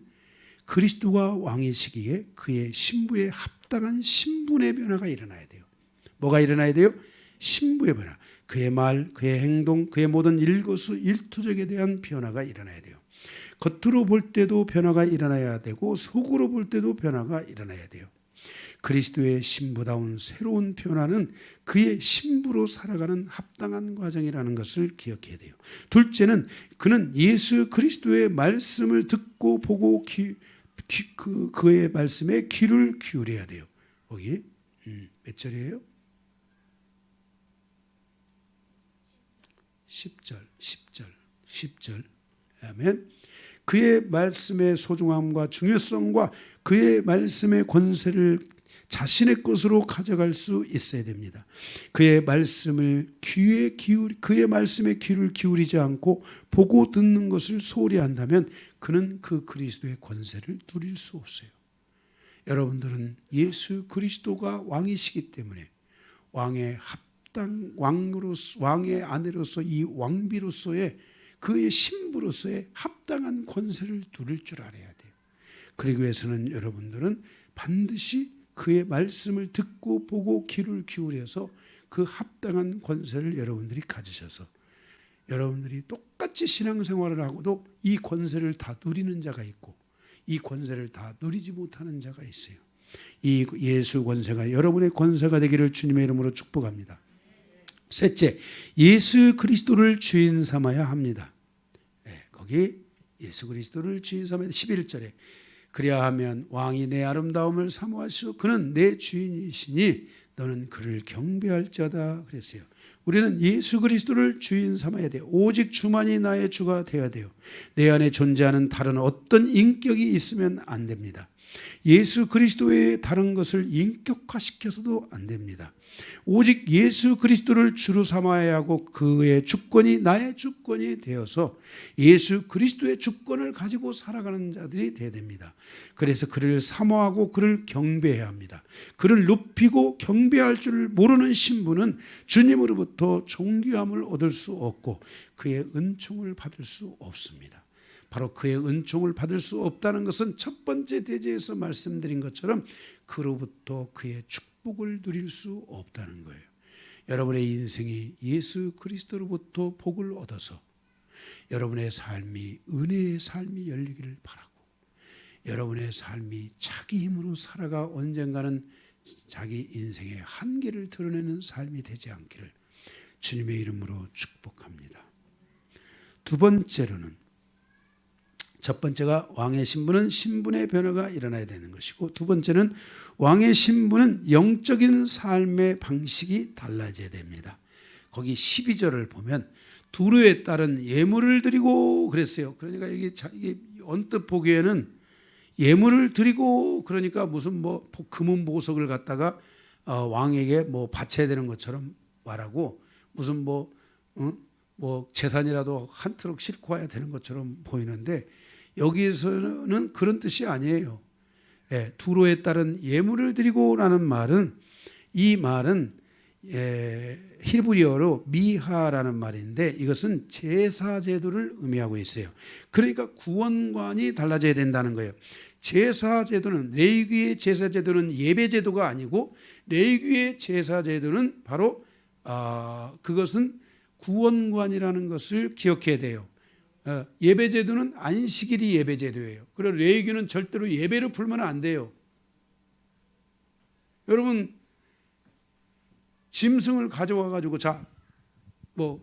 Speaker 1: 그리스도가 왕이시기에 그의 신부에 합당한 신분의 변화가 일어나야 돼요. 뭐가 일어나야 돼요? 신부의 변화. 그의 말, 그의 행동, 그의 모든 일거수일투족에 대한 변화가 일어나야 돼요. 겉으로 볼 때도 변화가 일어나야 되고 속으로 볼 때도 변화가 일어나야 돼요. 그리스도의 신부다운 새로운 변화는 그의 신부로 살아가는 합당한 과정이라는 것을 기억해야 돼요. 둘째는 그는 예수 그리스도의 말씀을 듣고 보고 그의 말씀에 귀를 기울여야 돼요. 거기 몇 절이에요? 10절. 아멘. 그의 말씀의 소중함과 중요성과 그의 말씀의 권세를 자신의 것으로 가져갈 수 있어야 됩니다. 그의 말씀에 귀를 기울이지 않고 보고 듣는 것을 소홀히 한다면 그는 그 그리스도의 권세를 누릴 수 없어요. 여러분들은 예수 그리스도가 왕이시기 때문에 왕의 왕의 아내로서 이 왕비로서의 그의 신부로서의 합당한 권세를 누릴 줄 알아야 돼요. 그러기 위해서는 여러분들은 반드시 그의 말씀을 듣고 보고 귀를 기울여서 그 합당한 권세를 여러분들이 가지셔서 여러분들이 똑같이 신앙생활을 하고도 이 권세를 다 누리는 자가 있고 이 권세를 다 누리지 못하는 자가 있어요. 이 예수 권세가 여러분의 권세가 되기를 주님의 이름으로 축복합니다. 셋째, 예수 그리스도를 주인 삼아야 합니다. 네, 거기 예수 그리스도를 주인 삼아야 11절에 그리하면 왕이 내 아름다움을 사모하시오 그는 내 주인이시니 너는 그를 경배할 자다 그랬어요. 우리는 예수 그리스도를 주인 삼아야 돼요. 오직 주만이 나의 주가 되어야 돼요. 내 안에 존재하는 다른 어떤 인격이 있으면 안 됩니다. 예수 그리스도 외에 다른 것을 인격화시켜서도 안 됩니다. 오직 예수 그리스도를 주로 삼아야 하고 그의 주권이 나의 주권이 되어서 예수 그리스도의 주권을 가지고 살아가는 자들이 되어야 됩니다. 그래서 그를 사모하고 그를 경배해야 합니다. 그를 높이고 경배할 줄 모르는 신부는 주님으로부터 존귀함을 얻을 수 없고 그의 은총을 받을 수 없습니다. 바로 그의 은총을 받을 수 없다는 것은 첫 번째 대제에서 말씀드린 것처럼 그로부터 그의 축복을 누릴 수 없다는 거예요. 여러분의 인생이 예수 그리스도로부터 복을 얻어서 여러분의 삶이 은혜의 삶이 열리기를 바라고 여러분의 삶이 자기 힘으로 살아가 언젠가는 자기 인생의 한계를 드러내는 삶이 되지 않기를 주님의 이름으로 축복합니다. 두 번째로는 첫 번째가 왕의 신분은 신분의 변화가 일어나야 되는 것이고 두 번째는 왕의 신분은 영적인 삶의 방식이 달라져야 됩니다. 거기 12절을 보면 두루에 따른 예물을 드리고 그랬어요. 그러니까 이게 언뜻 보기에는 예물을 드리고 그러니까 무슨 금은 보석을 갖다가 왕에게 바쳐야 되는 것처럼 말하고 무슨 재산이라도 한 트럭 싣고 와야 되는 것처럼 보이는데 여기에서는 그런 뜻이 아니에요. 두로에 따른 예물을 드리고라는 말은 이 말은 히브리어로 미하라는 말인데 이것은 제사 제도를 의미하고 있어요. 그러니까 구원관이 달라져야 된다는 거예요. 제사 제도는 레위기의 제사 제도는 예배 제도가 아니고 레위기의 제사 제도는 바로 그것은 구원관이라는 것을 기억해야 돼요. 예배제도는 안식일이 예배제도예요. 그리고 레위기는 절대로 예배로 풀면 안 돼요. 여러분 짐승을 가져와 가지고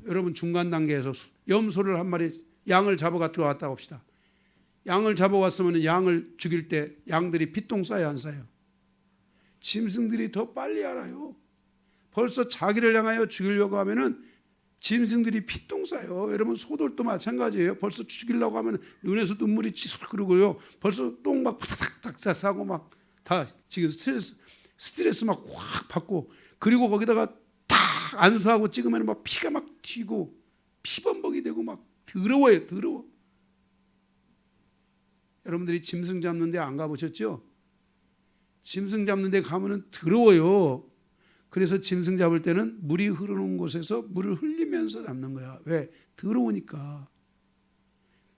Speaker 1: 여러분 중간 단계에서 염소를 한 마리 양을 잡아가지고 왔다 봅시다. 양을 잡아왔으면 양을 죽일 때 양들이 피똥 싸요 안 싸요? 짐승들이 더 빨리 알아요. 벌써 자기를 향하여 죽이려고 하면은 짐승들이 피똥 싸요. 여러분 소들도 마찬가지예요. 벌써 죽이려고 하면 눈에서 눈물이 치석 흐르고요. 벌써 똥 막 팍팍 싸고 막 다 지금 스트레스 막 확 받고, 그리고 거기다가 탁 안수하고 찍으면 막 피가 막 튀고 피범벅이 되고 막 더러워요. 더러워. 여러분들이 짐승 잡는 데 안 가보셨죠? 짐승 잡는 데 가면은 더러워요. 그래서 짐승 잡을 때는 물이 흐르는 곳에서 물을 흘리면서 잡는 거야. 왜? 더러우니까.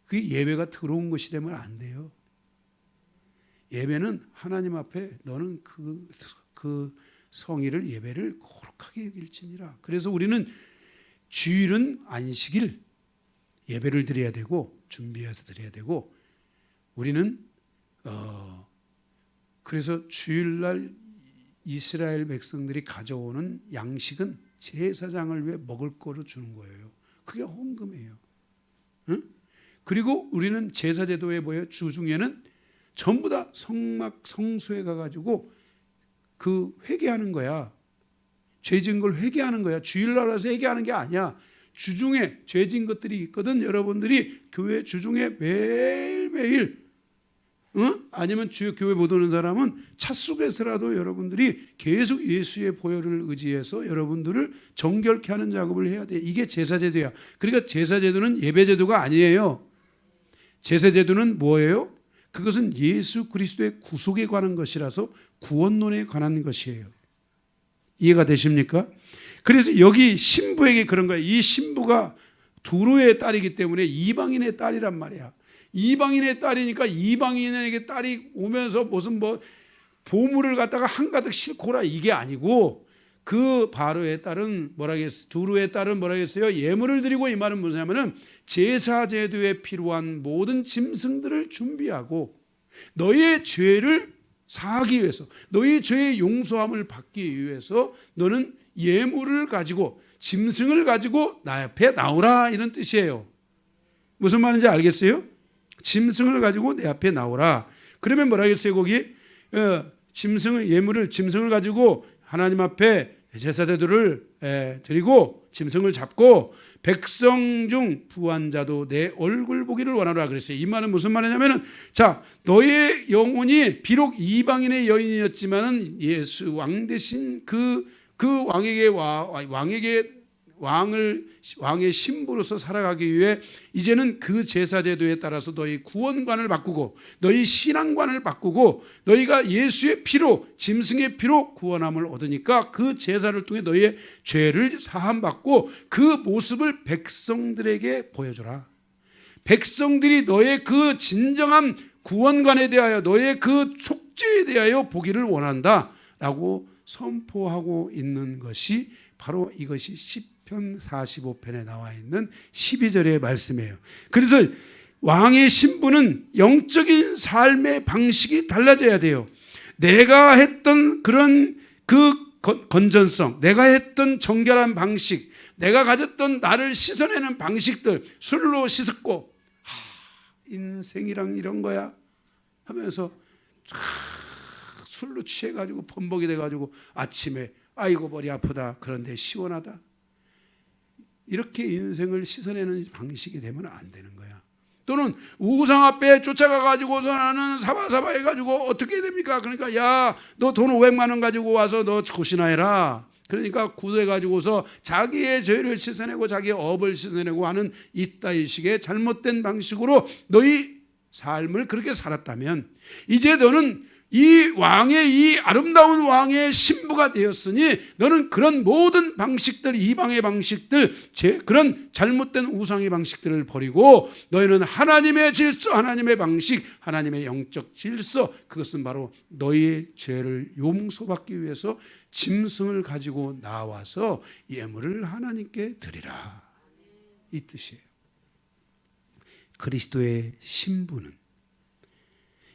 Speaker 1: 그게 예배가 더러운 것이 되면 안 돼요. 예배는 하나님 앞에 너는 그 성의를 예배를 거룩하게 여길지니라. 그래서 우리는 주일은 안식일 예배를 드려야 되고 준비해서 드려야 되고, 우리는 그래서 주일날 이스라엘 백성들이 가져오는 양식은 제사장을 위해 먹을 거로 주는 거예요. 그게 헌금이에요. 응? 그리고 우리는 제사제도에 뭐예요? 주중에는 전부 다 성소에 가가지고 그 회개하는 거야. 죄진 걸 회개하는 거야. 주일날 와서 회개하는 게 아니야. 주중에 죄진 것들이 있거든. 여러분들이 교회 주중에 매일매일, 아니면 주요 교회 못 오는 사람은 차 속에서라도 여러분들이 계속 예수의 보혈을 의지해서 여러분들을 정결케 하는 작업을 해야 돼. 이게 제사제도야. 그러니까 제사제도는 예배제도가 아니에요. 제사제도는 뭐예요? 그것은 예수 그리스도의 구속에 관한 것이라서 구원론에 관한 것이에요. 이해가 되십니까? 그래서 여기 신부에게 그런 거예요. 이 신부가 두로의 딸이기 때문에 이방인의 딸이란 말이야. 이방인의 딸이니까 이방인에게 딸이 오면서 무슨 보물을 갖다가 한가득 싣고 오라 이게 아니고, 그 바로의 딸은 두루의 딸은 뭐라 했어요? 예물을 드리고, 이 말은 뭐냐면은 제사제도에 필요한 모든 짐승들을 준비하고 너의 죄를 사하기 위해서, 너의 죄의 용서함을 받기 위해서 너는 예물을 가지고 짐승을 가지고 나 앞에 나오라, 이런 뜻이에요. 무슨 말인지 알겠어요? 짐승을 가지고 내 앞에 나오라. 그러면 뭐라 했어요? 거기 짐승을 가지고 하나님 앞에 제사제도를 드리고 짐승을 잡고 백성 중 부한 자도 내 얼굴 보기를 원하라 그랬어요. 이 말은 무슨 말이냐면은, 자, 너의 영혼이 비록 이방인의 여인이었지만은 예수 왕 대신 그 왕의 신부로서 살아가기 위해 이제는 그 제사제도에 따라서 너희 구원관을 바꾸고 너희 신앙관을 바꾸고 너희가 예수의 피로, 짐승의 피로 구원함을 얻으니까 그 제사를 통해 너희의 죄를 사함받고 그 모습을 백성들에게 보여주라. 백성들이 너의 그 진정한 구원관에 대하여, 너의 그 속죄에 대하여 보기를 원한다 라고 선포하고 있는 것이 바로 이것이 시편 45편에 나와 있는 12절의 말씀이에요. 그래서 왕의 신부는 영적인 삶의 방식이 달라져야 돼요. 내가 했던 그런 그 건전성, 내가 했던 정결한 방식, 내가 가졌던 나를 씻어내는 방식들, 술로 씻었고 인생이랑 이런 거야 하면서 술로 취해가지고 범벅이 돼가지고 아침에 아이고 머리 아프다, 그런데 시원하다, 이렇게 인생을 씻어내는 방식이 되면 안 되는 거야. 또는 우상 앞에 쫓아가가지고서 나는 사바사바 해가지고 어떻게 됩니까? 그러니까 야, 너 돈 500만 원 가지고 와서 너 구신하해라. 그러니까 구해가지고서 자기의 죄를 씻어내고 자기의 업을 씻어내고 하는 이따위 식의 잘못된 방식으로 너희 삶을 그렇게 살았다면, 이제 너는 이 아름다운 왕의 신부가 되었으니 너는 그런 모든 방식들, 이방의 방식들, 그런 잘못된 우상의 방식들을 버리고 너희는 하나님의 질서, 하나님의 방식, 하나님의 영적 질서, 그것은 바로 너희의 죄를 용서받기 위해서 짐승을 가지고 나와서 예물을 하나님께 드리라. 이 뜻이에요. 그리스도의 신부는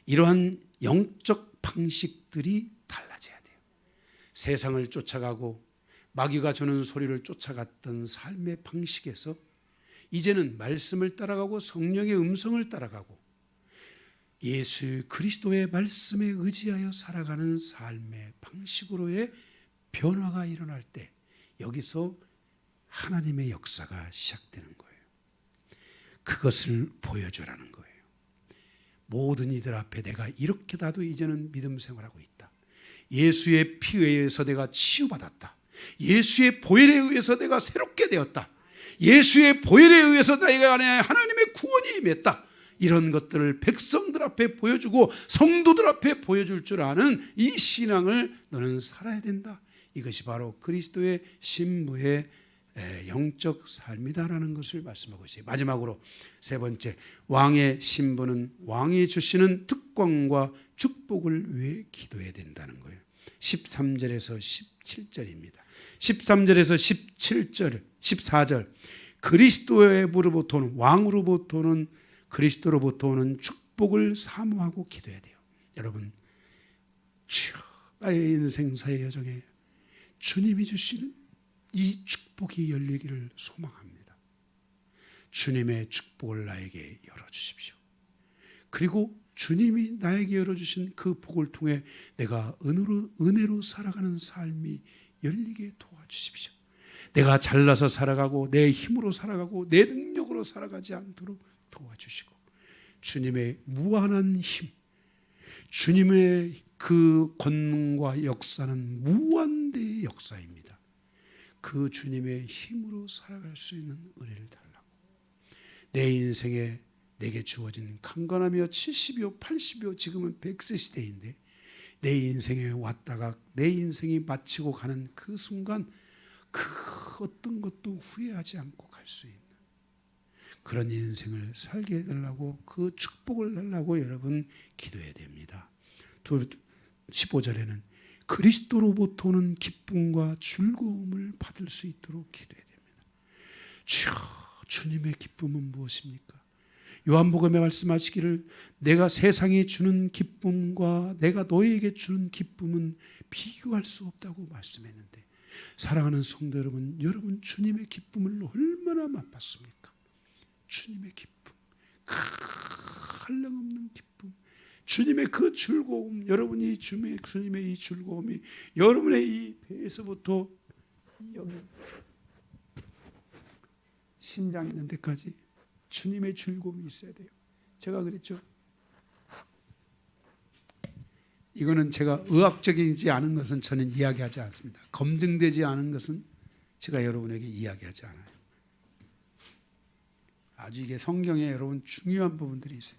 Speaker 1: 이러한 영적 방식들이 달라져야 돼요. 세상을 쫓아가고 마귀가 주는 소리를 쫓아갔던 삶의 방식에서 이제는 말씀을 따라가고 성령의 음성을 따라가고 예수 그리스도의 말씀에 의지하여 살아가는 삶의 방식으로의 변화가 일어날 때 여기서 하나님의 역사가 시작되는 거예요. 그것을 보여주라는 거예요. 모든 이들 앞에 내가 이렇게 나도 이제는 믿음 생활하고 있다. 예수의 피에 의해서 내가 치유받았다. 예수의 보혈에 의해서 내가 새롭게 되었다. 예수의 보혈에 의해서 내가 안에 하나님의 구원이 임했다. 이런 것들을 백성들 앞에 보여주고 성도들 앞에 보여줄 줄 아는 이 신앙을 너는 살아야 된다. 이것이 바로 그리스도의 신부의 영적 삶이다라는 것을 말씀하고 있어요. 마지막으로 세 번째, 왕의 신부는 왕이 주시는 특권과 축복을 위해 기도해야 된다는 거예요. 13절에서 17절입니다. 13절에서 17절, 14절 그리스도로부터는 왕으로부터는 그리스도로부터 오는 축복을 사모하고 기도해야 돼요. 여러분, 주여 나의 인생사의 여정에 주님이 주시는 이 축복이 열리기를 소망합니다. 주님의 축복을 나에게 열어주십시오. 그리고 주님이 나에게 열어주신 그 복을 통해 내가 은혜로 살아가는 삶이 열리게 도와주십시오. 내가 잘나서 살아가고 내 힘으로 살아가고 내 능력으로 살아가지 않도록 도와주시고 주님의 무한한 힘, 주님의 그 권능과 역사는 무한대의 역사입니다. 그 주님의 힘으로 살아갈 수 있는 은혜를 달라고. 내 인생에 내게 주어진 강건하며 70이요 80이요 지금은 100세 시대인데 내 인생에 왔다가 내 인생이 마치고 가는 그 순간 그 어떤 것도 후회하지 않고 갈 수 있는 그런 인생을 살게 해달라고 그 축복을 달라고 여러분 기도해야 됩니다. 15절에는 그리스도로부터 오는 기쁨과 즐거움을 받을 수 있도록 기도해야 됩니다. 주여, 주님의 기쁨은 무엇입니까? 요한복음에 말씀하시기를 내가 세상에 주는 기쁨과 내가 너희에게 주는 기쁨은 비교할 수 없다고 말씀했는데 사랑하는 성도 여러분, 여러분 주님의 기쁨을 얼마나 맛봤습니까? 주님의 기쁨, 한량없는 기쁨, 주님의 그 즐거움, 여러분이 주님의 이 즐거움이 여러분의 이 배에서부터 여기 심장 있는 데까지 주님의 즐거움이 있어야 돼요. 제가 그랬죠. 이거는 제가 의학적이지 않은 것은 저는 이야기하지 않습니다. 검증되지 않은 것은 제가 여러분에게 이야기하지 않아요. 아주 이게 성경에 여러분 중요한 부분들이 있어요.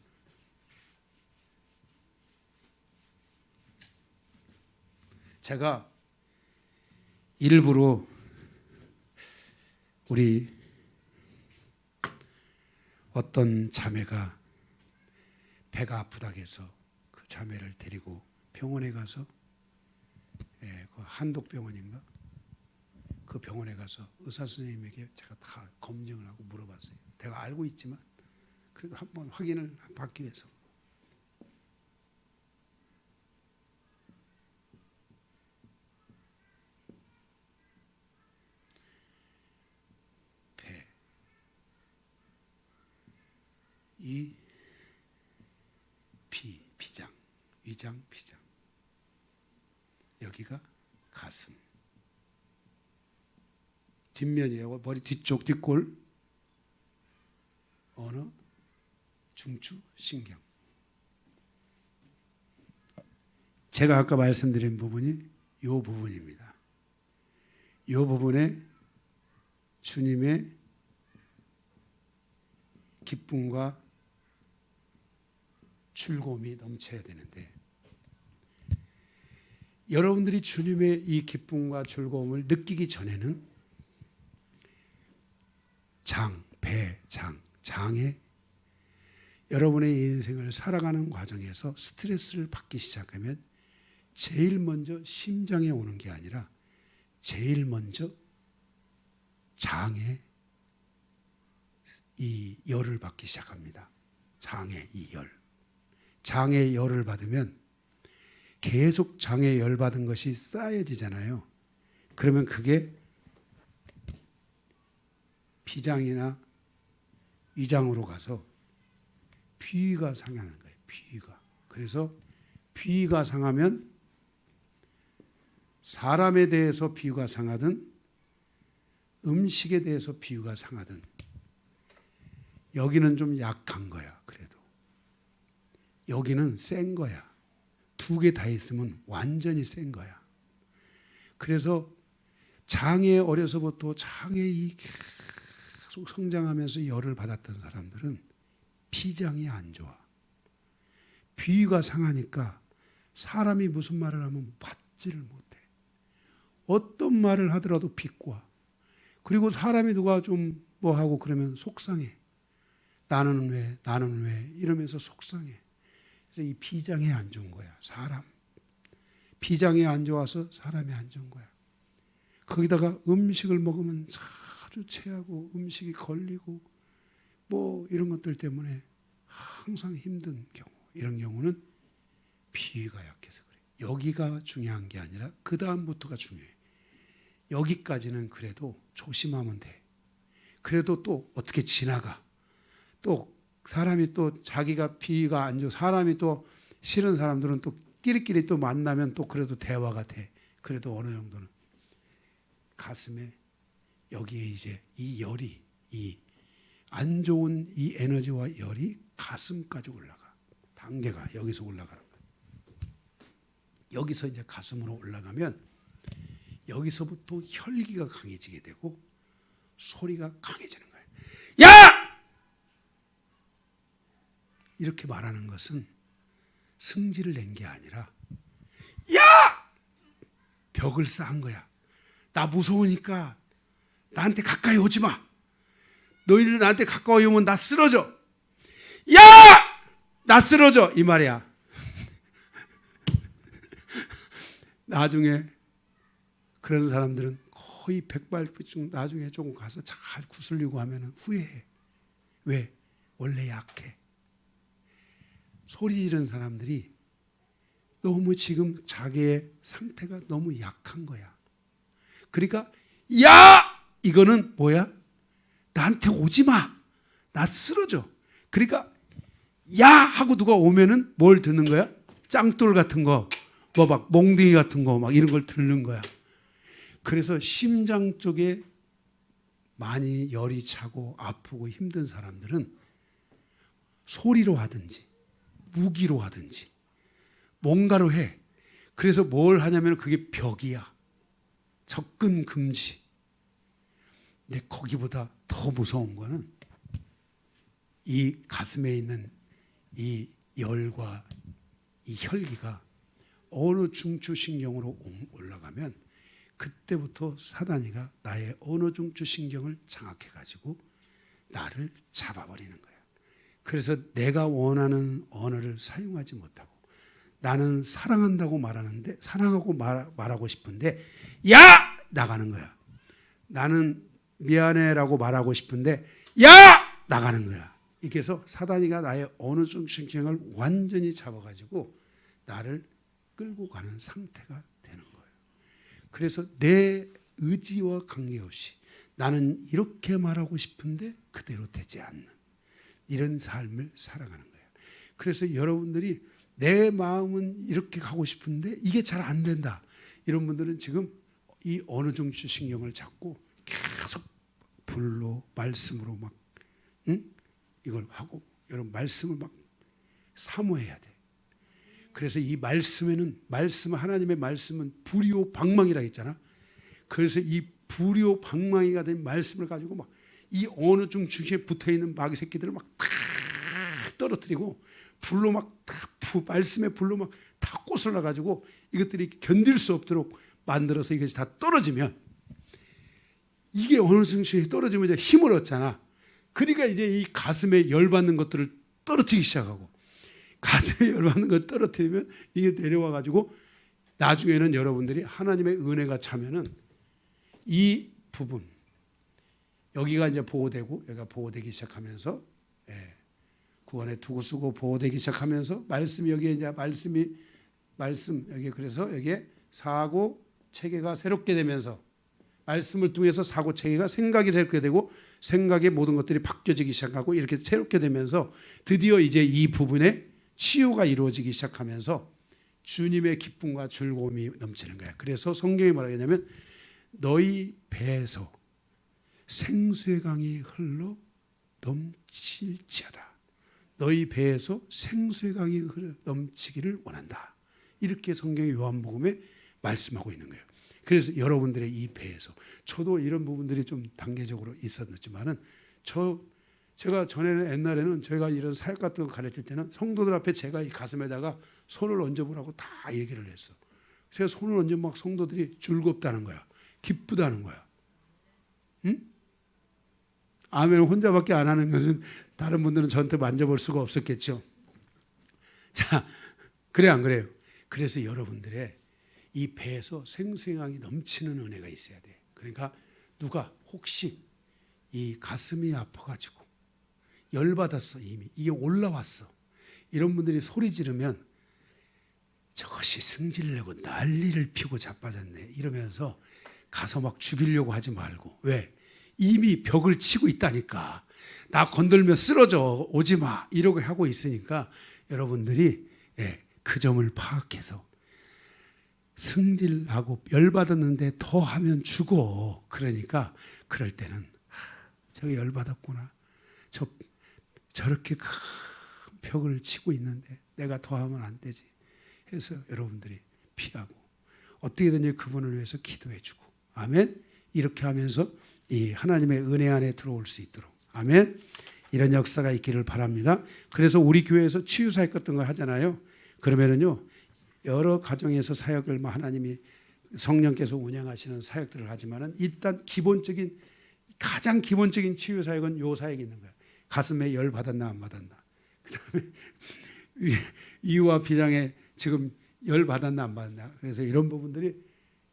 Speaker 1: 제가 일부러 우리 어떤 자매가 배가 아프다고 해서 그 자매를 데리고 병원에 가서 그 한독병원인가? 그 병원에 가서 의사 선생님에게 제가 다 검증을 하고 물어봤어요. 내가 알고 있지만 그래도 한번 확인을 받기 위해서. 배, 이 비장, 위장, 비장. 여기가 가슴. 뒷면이에요. 머리 뒤쪽 뒷골 어느 중추 신경. 제가 아까 말씀드린 부분이 이 부분입니다. 이 부분에 주님의 기쁨과 즐거움이 넘쳐야 되는데 여러분들이 주님의 이 기쁨과 즐거움을 느끼기 전에는 장에 여러분의 인생을 살아가는 과정에서 스트레스를 받기 시작하면 제일 먼저 심장에 오는 게 아니라 제일 먼저 장에 이 열을 받기 시작합니다. 장의 이 열. 장의 열을 받으면 계속 장의 열 받은 것이 쌓여지잖아요. 그러면 그게 비장이나 위장으로 가서 비위가 상하는 거예요. 비위가. 그래서 비위가 상하면 사람에 대해서 비위가 상하든 음식에 대해서 비위가 상하든 여기는 좀 약한 거야. 그래도 여기는 센 거야. 두 개 다 있으면 완전히 센 거야. 그래서 장에 어려서부터 장에 이 계속 성장하면서 열을 받았던 사람들은 비장이 안 좋아. 비위가 상하니까 사람이 무슨 말을 하면 받지를 못해. 어떤 말을 하더라도 비꼬아. 그리고 사람이 누가 좀 뭐 하고 그러면 속상해. 나는 왜 이러면서 속상해. 그래서 이 비장이 안 좋은 거야. 사람. 비장이 안 좋아서 사람이 안 좋은 거야. 거기다가 음식을 먹으면 아주 체하고 음식이 걸리고 뭐 이런 것들 때문에 항상 힘든 경우, 이런 경우는 비위가 약해서 그래. 여기가 중요한 게 아니라 그 다음부터가 중요해. 여기까지는 그래도 조심하면 돼. 그래도 또 어떻게 지나가. 또 사람이 또 자기가 비위가 안 좋아, 사람이 또 싫은 사람들은 또 끼리끼리 또 만나면 또 그래도 대화가 돼. 그래도 어느 정도는 가슴에 여기에 이제 이 열이, 이 안 좋은 이 에너지와 열이 가슴까지 올라가. 단계가 여기서 올라가는 거야. 여기서 이제 가슴으로 올라가면 여기서부터 혈기가 강해지게 되고 소리가 강해지는 거예요. 야! 이렇게 말하는 것은 승질을 낸 게 아니라 야! 벽을 쌓은 거야. 나 무서우니까 나한테 가까이 오지 마. 너희들 나한테 가까이 오면 나 쓰러져. 야! 나 쓰러져. 이 말이야. 나중에 그런 사람들은 거의 백발백중 나중에 조금 가서 잘 구슬리고 하면 후회해. 왜? 원래 약해. 소리 지르는 사람들이 너무 지금 자기의 상태가 너무 약한 거야. 그러니까 야! 이거는 뭐야? 나한테 오지 마. 나 쓰러져. 그러니까 야! 하고 누가 오면은 뭘 듣는 거야? 짱돌 같은 거, 뭐 막 몽둥이 같은 거 막 이런 걸 듣는 거야. 그래서 심장 쪽에 많이 열이 차고 아프고 힘든 사람들은 소리로 하든지 무기로 하든지 뭔가로 해. 그래서 뭘 하냐면 그게 벽이야. 접근 금지. 근데 거기보다 더 무서운 거는 이 가슴에 있는 이 열과 이 혈기가 어느 중추신경으로 올라가면 그때부터 사단이가 나의 어느 중추신경을 장악해가지고 나를 잡아버리는 거야. 그래서 내가 원하는 언어를 사용하지 못하고 나는 사랑한다고 말하는데 사랑하고 말하고 싶은데 야! 나가는 거야. 나는 미안해라고 말하고 싶은데 야! 나가는 거야. 이렇게 해서 사단이가 나의 어느 중추신경을 완전히 잡아가지고 나를 끌고 가는 상태가 되는 거예요. 그래서 내 의지와 관계없이 나는 이렇게 말하고 싶은데 그대로 되지 않는 이런 삶을 살아가는 거예요. 그래서 여러분들이 내 마음은 이렇게 가고 싶은데 이게 잘 안 된다. 이런 분들은 지금 이 어느 중추신경을 잡고 계속 불로 말씀으로 막 이걸 하고 여러분 말씀을 막 사모해야 돼. 그래서 이 말씀에는 하나님의 말씀은 불이요 방망이라 했잖아. 그래서 이 불이요 방망이가 된 말씀을 가지고 막 이 어느 중추에 붙어 있는 마귀 새끼들을 막 다 떨어뜨리고 불로 막 말씀의 불로 막 다 꼬슬러 가지고 이것들이 견딜 수 없도록 만들어서 이것이 다 떨어지면 이게 어느 중추에 떨어지면 이제 힘을 얻잖아. 그러니까 이제 이 가슴에 열받는 것들을 떨어뜨리기 시작하고 가슴에 열받는 걸 떨어뜨리면 이게 내려와 가지고 나중에는 여러분들이 하나님의 은혜가 차면은 이 부분 여기가 이제 보호되고 여기가 보호되기 시작하면서 구원의 투구 쓰고 보호되기 시작하면서 말씀이 여기에 이제 말씀 여기 그래서 여기에 사고 체계가 새롭게 되면서 말씀을 통해서 사고 체계가 생각이 새롭게 되고 생각의 모든 것들이 바뀌어지기 시작하고 이렇게 새롭게 되면서 드디어 이제 이 부분에 치유가 이루어지기 시작하면서 주님의 기쁨과 즐거움이 넘치는 거야. 그래서 성경이 뭐라고 했냐면 너희 배에서 생수의 강이 흘러 넘칠지어다. 너희 배에서 생수의 강이 흘러 넘치기를 원한다. 이렇게 성경의 요한복음에 말씀하고 있는 거예요. 그래서 여러분들의 이 배에서 저도 이런 부분들이 좀 단계적으로 있었지만은 제가 전에는 옛날에는 제가 이런 사역 같은 거 가르칠 때는 성도들 앞에 제가 이 가슴에다가 손을 얹어보라고 다 얘기를 했어. 제가 손을 얹으면 막 성도들이 즐겁다는 거야. 기쁘다는 거야. 응? 아멘 혼자밖에 안 하는 것은 다른 분들은 저한테 만져볼 수가 없었겠죠. 자, 그래 안 그래요? 그래서 여러분들의 이 배에서 생수의 강이 넘치는 은혜가 있어야 돼. 그러니까 누가 혹시 이 가슴이 아파가지고 열받았어 이미 이게 올라왔어 이런 분들이 소리 지르면 저것이 승질을 내고 난리를 피고 자빠졌네 이러면서 가서 막 죽이려고 하지 말고 왜? 이미 벽을 치고 있다니까 나 건들면 쓰러져 오지마 이러고 하고 있으니까 여러분들이 그 점을 파악해서 승질하고 열받았는데 더 하면 죽어 그러니까 그럴 때는 저기 열받았구나 저렇게 큰 벽을 치고 있는데 내가 더 하면 안 되지 해서 여러분들이 피하고 어떻게든지 그분을 위해서 기도해 주고 아멘 이렇게 하면서 이 하나님의 은혜 안에 들어올 수 있도록 아멘 이런 역사가 있기를 바랍니다. 그래서 우리 교회에서 치유사역 같은 거 하잖아요. 그러면은요 여러 가정에서 사역을 하나님이 성령께서 운영하시는 사역들을 하지만은 일단 가장 기본적인 치유 사역은 요 사역이 있는 거예요. 가슴에 열 받았나 안 받았나. 그다음에 위와 비장에 지금 열 받았나 안 받았나. 그래서 이런 부분들이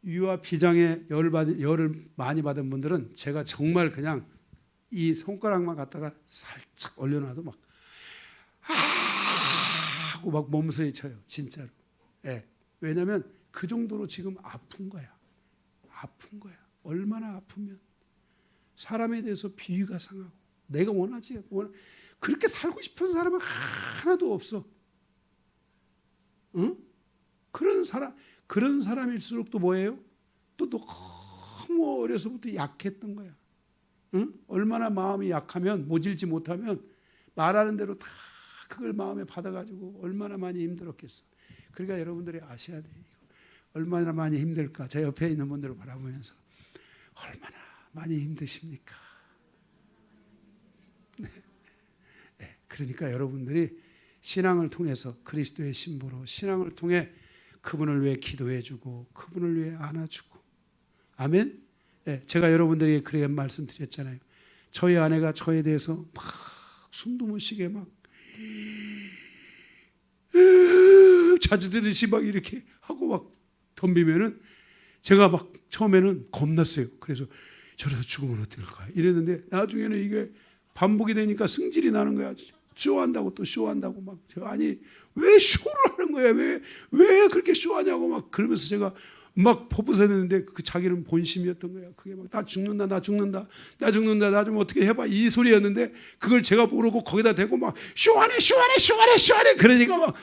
Speaker 1: 위와 비장에 열을 많이 받은 분들은 제가 정말 그냥 이 손가락만 갖다가 살짝 올려놔도 막 하고 막 몸소리 쳐요. 진짜로. 왜냐하면 그 정도로 지금 아픈 거야. 아픈 거야. 얼마나 아프면 사람에 대해서 비위가 상하고 내가 원하지 그렇게 살고 싶은 사람은 하나도 없어. 응? 그런 사람일수록 또 뭐예요? 또 너무 어려서부터 약했던 거야. 응? 얼마나 마음이 약하면 모질지 못하면 말하는 대로 다 그걸 마음에 받아가지고 얼마나 많이 힘들었겠어. 그러니까 여러분들이 아셔야 돼. 얼마나 많이 힘들까. 제 옆에 있는 분들을 바라보면서 얼마나 많이 힘드십니까? 네. 그러니까 여러분들이 신앙을 통해서 그리스도의 신부로 신앙을 통해 그분을 위해 기도해주고 그분을 위해 안아주고 아멘. 제가 여러분들에게 그렇게 말씀드렸잖아요. 저희 아내가 저에 대해서 막 숨도 못 쉬게 막 자주 듣듯이 막 이렇게 하고 막 덤비면은 제가 막 처음에는 겁났어요. 그래서 저래서 죽으면 어떨까 이랬는데 나중에는 이게 반복이 되니까 승질이 나는 거야. 쇼한다고 또 쇼한다고 막 아니 왜 쇼를 하는 거야? 왜 그렇게 쇼하냐고 막 그러면서 제가 막 퍼부서냈는데 그 자기는 본심이었던 거야. 그게 막 나 죽는다 나 좀 어떻게 해봐 이 소리였는데 그걸 제가 모르고 거기다 대고 막 쇼하네 그러니까 막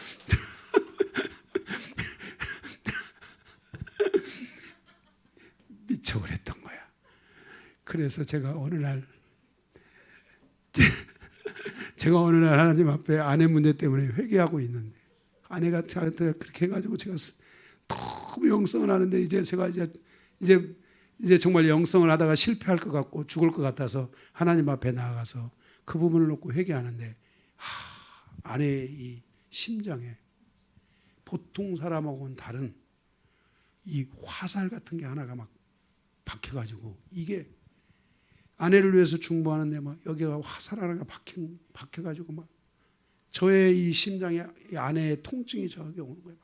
Speaker 1: 미쳐버렸던 거야. 그래서 제가 어느 날 하나님 앞에 아내 문제 때문에 회개하고 있는데 아내가 저한테 그렇게 해가지고 제가 너무 영성을 하는데 이제 제가 이제 정말 영성을 하다가 실패할 것 같고 죽을 것 같아서 하나님 앞에 나아가서 그 부분을 놓고 회개하는데 아내의 이 심장에 보통 사람하고는 다른 이 화살 같은 게 하나가 막 박혀가지고 이게 아내를 위해서 중보하는데 막 여기가 화살 하나가 박혀가지고 막 저의 이 심장에 이 아내의 통증이 저기 오는 거예요.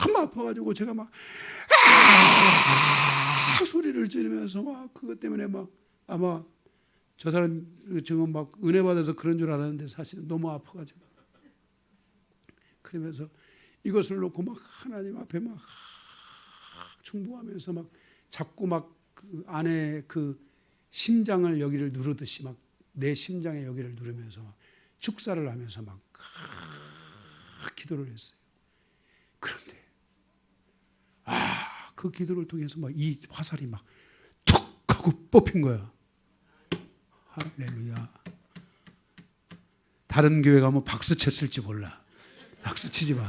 Speaker 1: 너무 아파가지고 제가 막 소리를 지르면서 막 그것 때문에 막 아마 저 사람 지금 막 은혜 받아서 그런 줄 알았는데 사실은 너무 아파가지고 그러면서 이것을 놓고 막 하나님 앞에 막 충고하면서 막 자꾸 막 그 안에 그 심장을 여기를 누르듯이 막 내 심장의 여기를 누르면서 막 축사를 하면서 막 기도를 했어요. 그런데 그 기도를 통해서 막 이 화살이 막 툭 하고 뽑힌 거야. 할렐루야. 다른 교회 가면 박수 쳤을지 몰라. 박수 치지 마.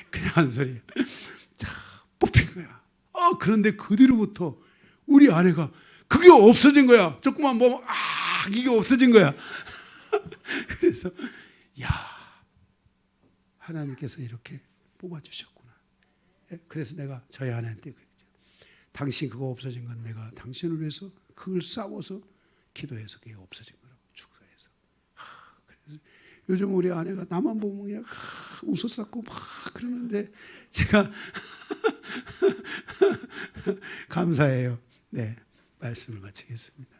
Speaker 1: 그냥 한 소리. 자, 뽑힌 거야. 그런데 그 뒤로부터 우리 아내가 그게 없어진 거야. 조금만 보면 이게 없어진 거야. 그래서 야, 하나님께서 이렇게 뽑아주셨구나. 그래서 내가 저희 아내한테 그랬죠. 당신 그거 없어진 건 내가 당신을 위해서 그걸 싸워서 기도해서 그게 없어진 거라고 축사해서. 그래서 요즘 우리 아내가 나만 보면 그냥 웃었었고 막 그러는데 제가 감사해요. 네, 말씀을 마치겠습니다.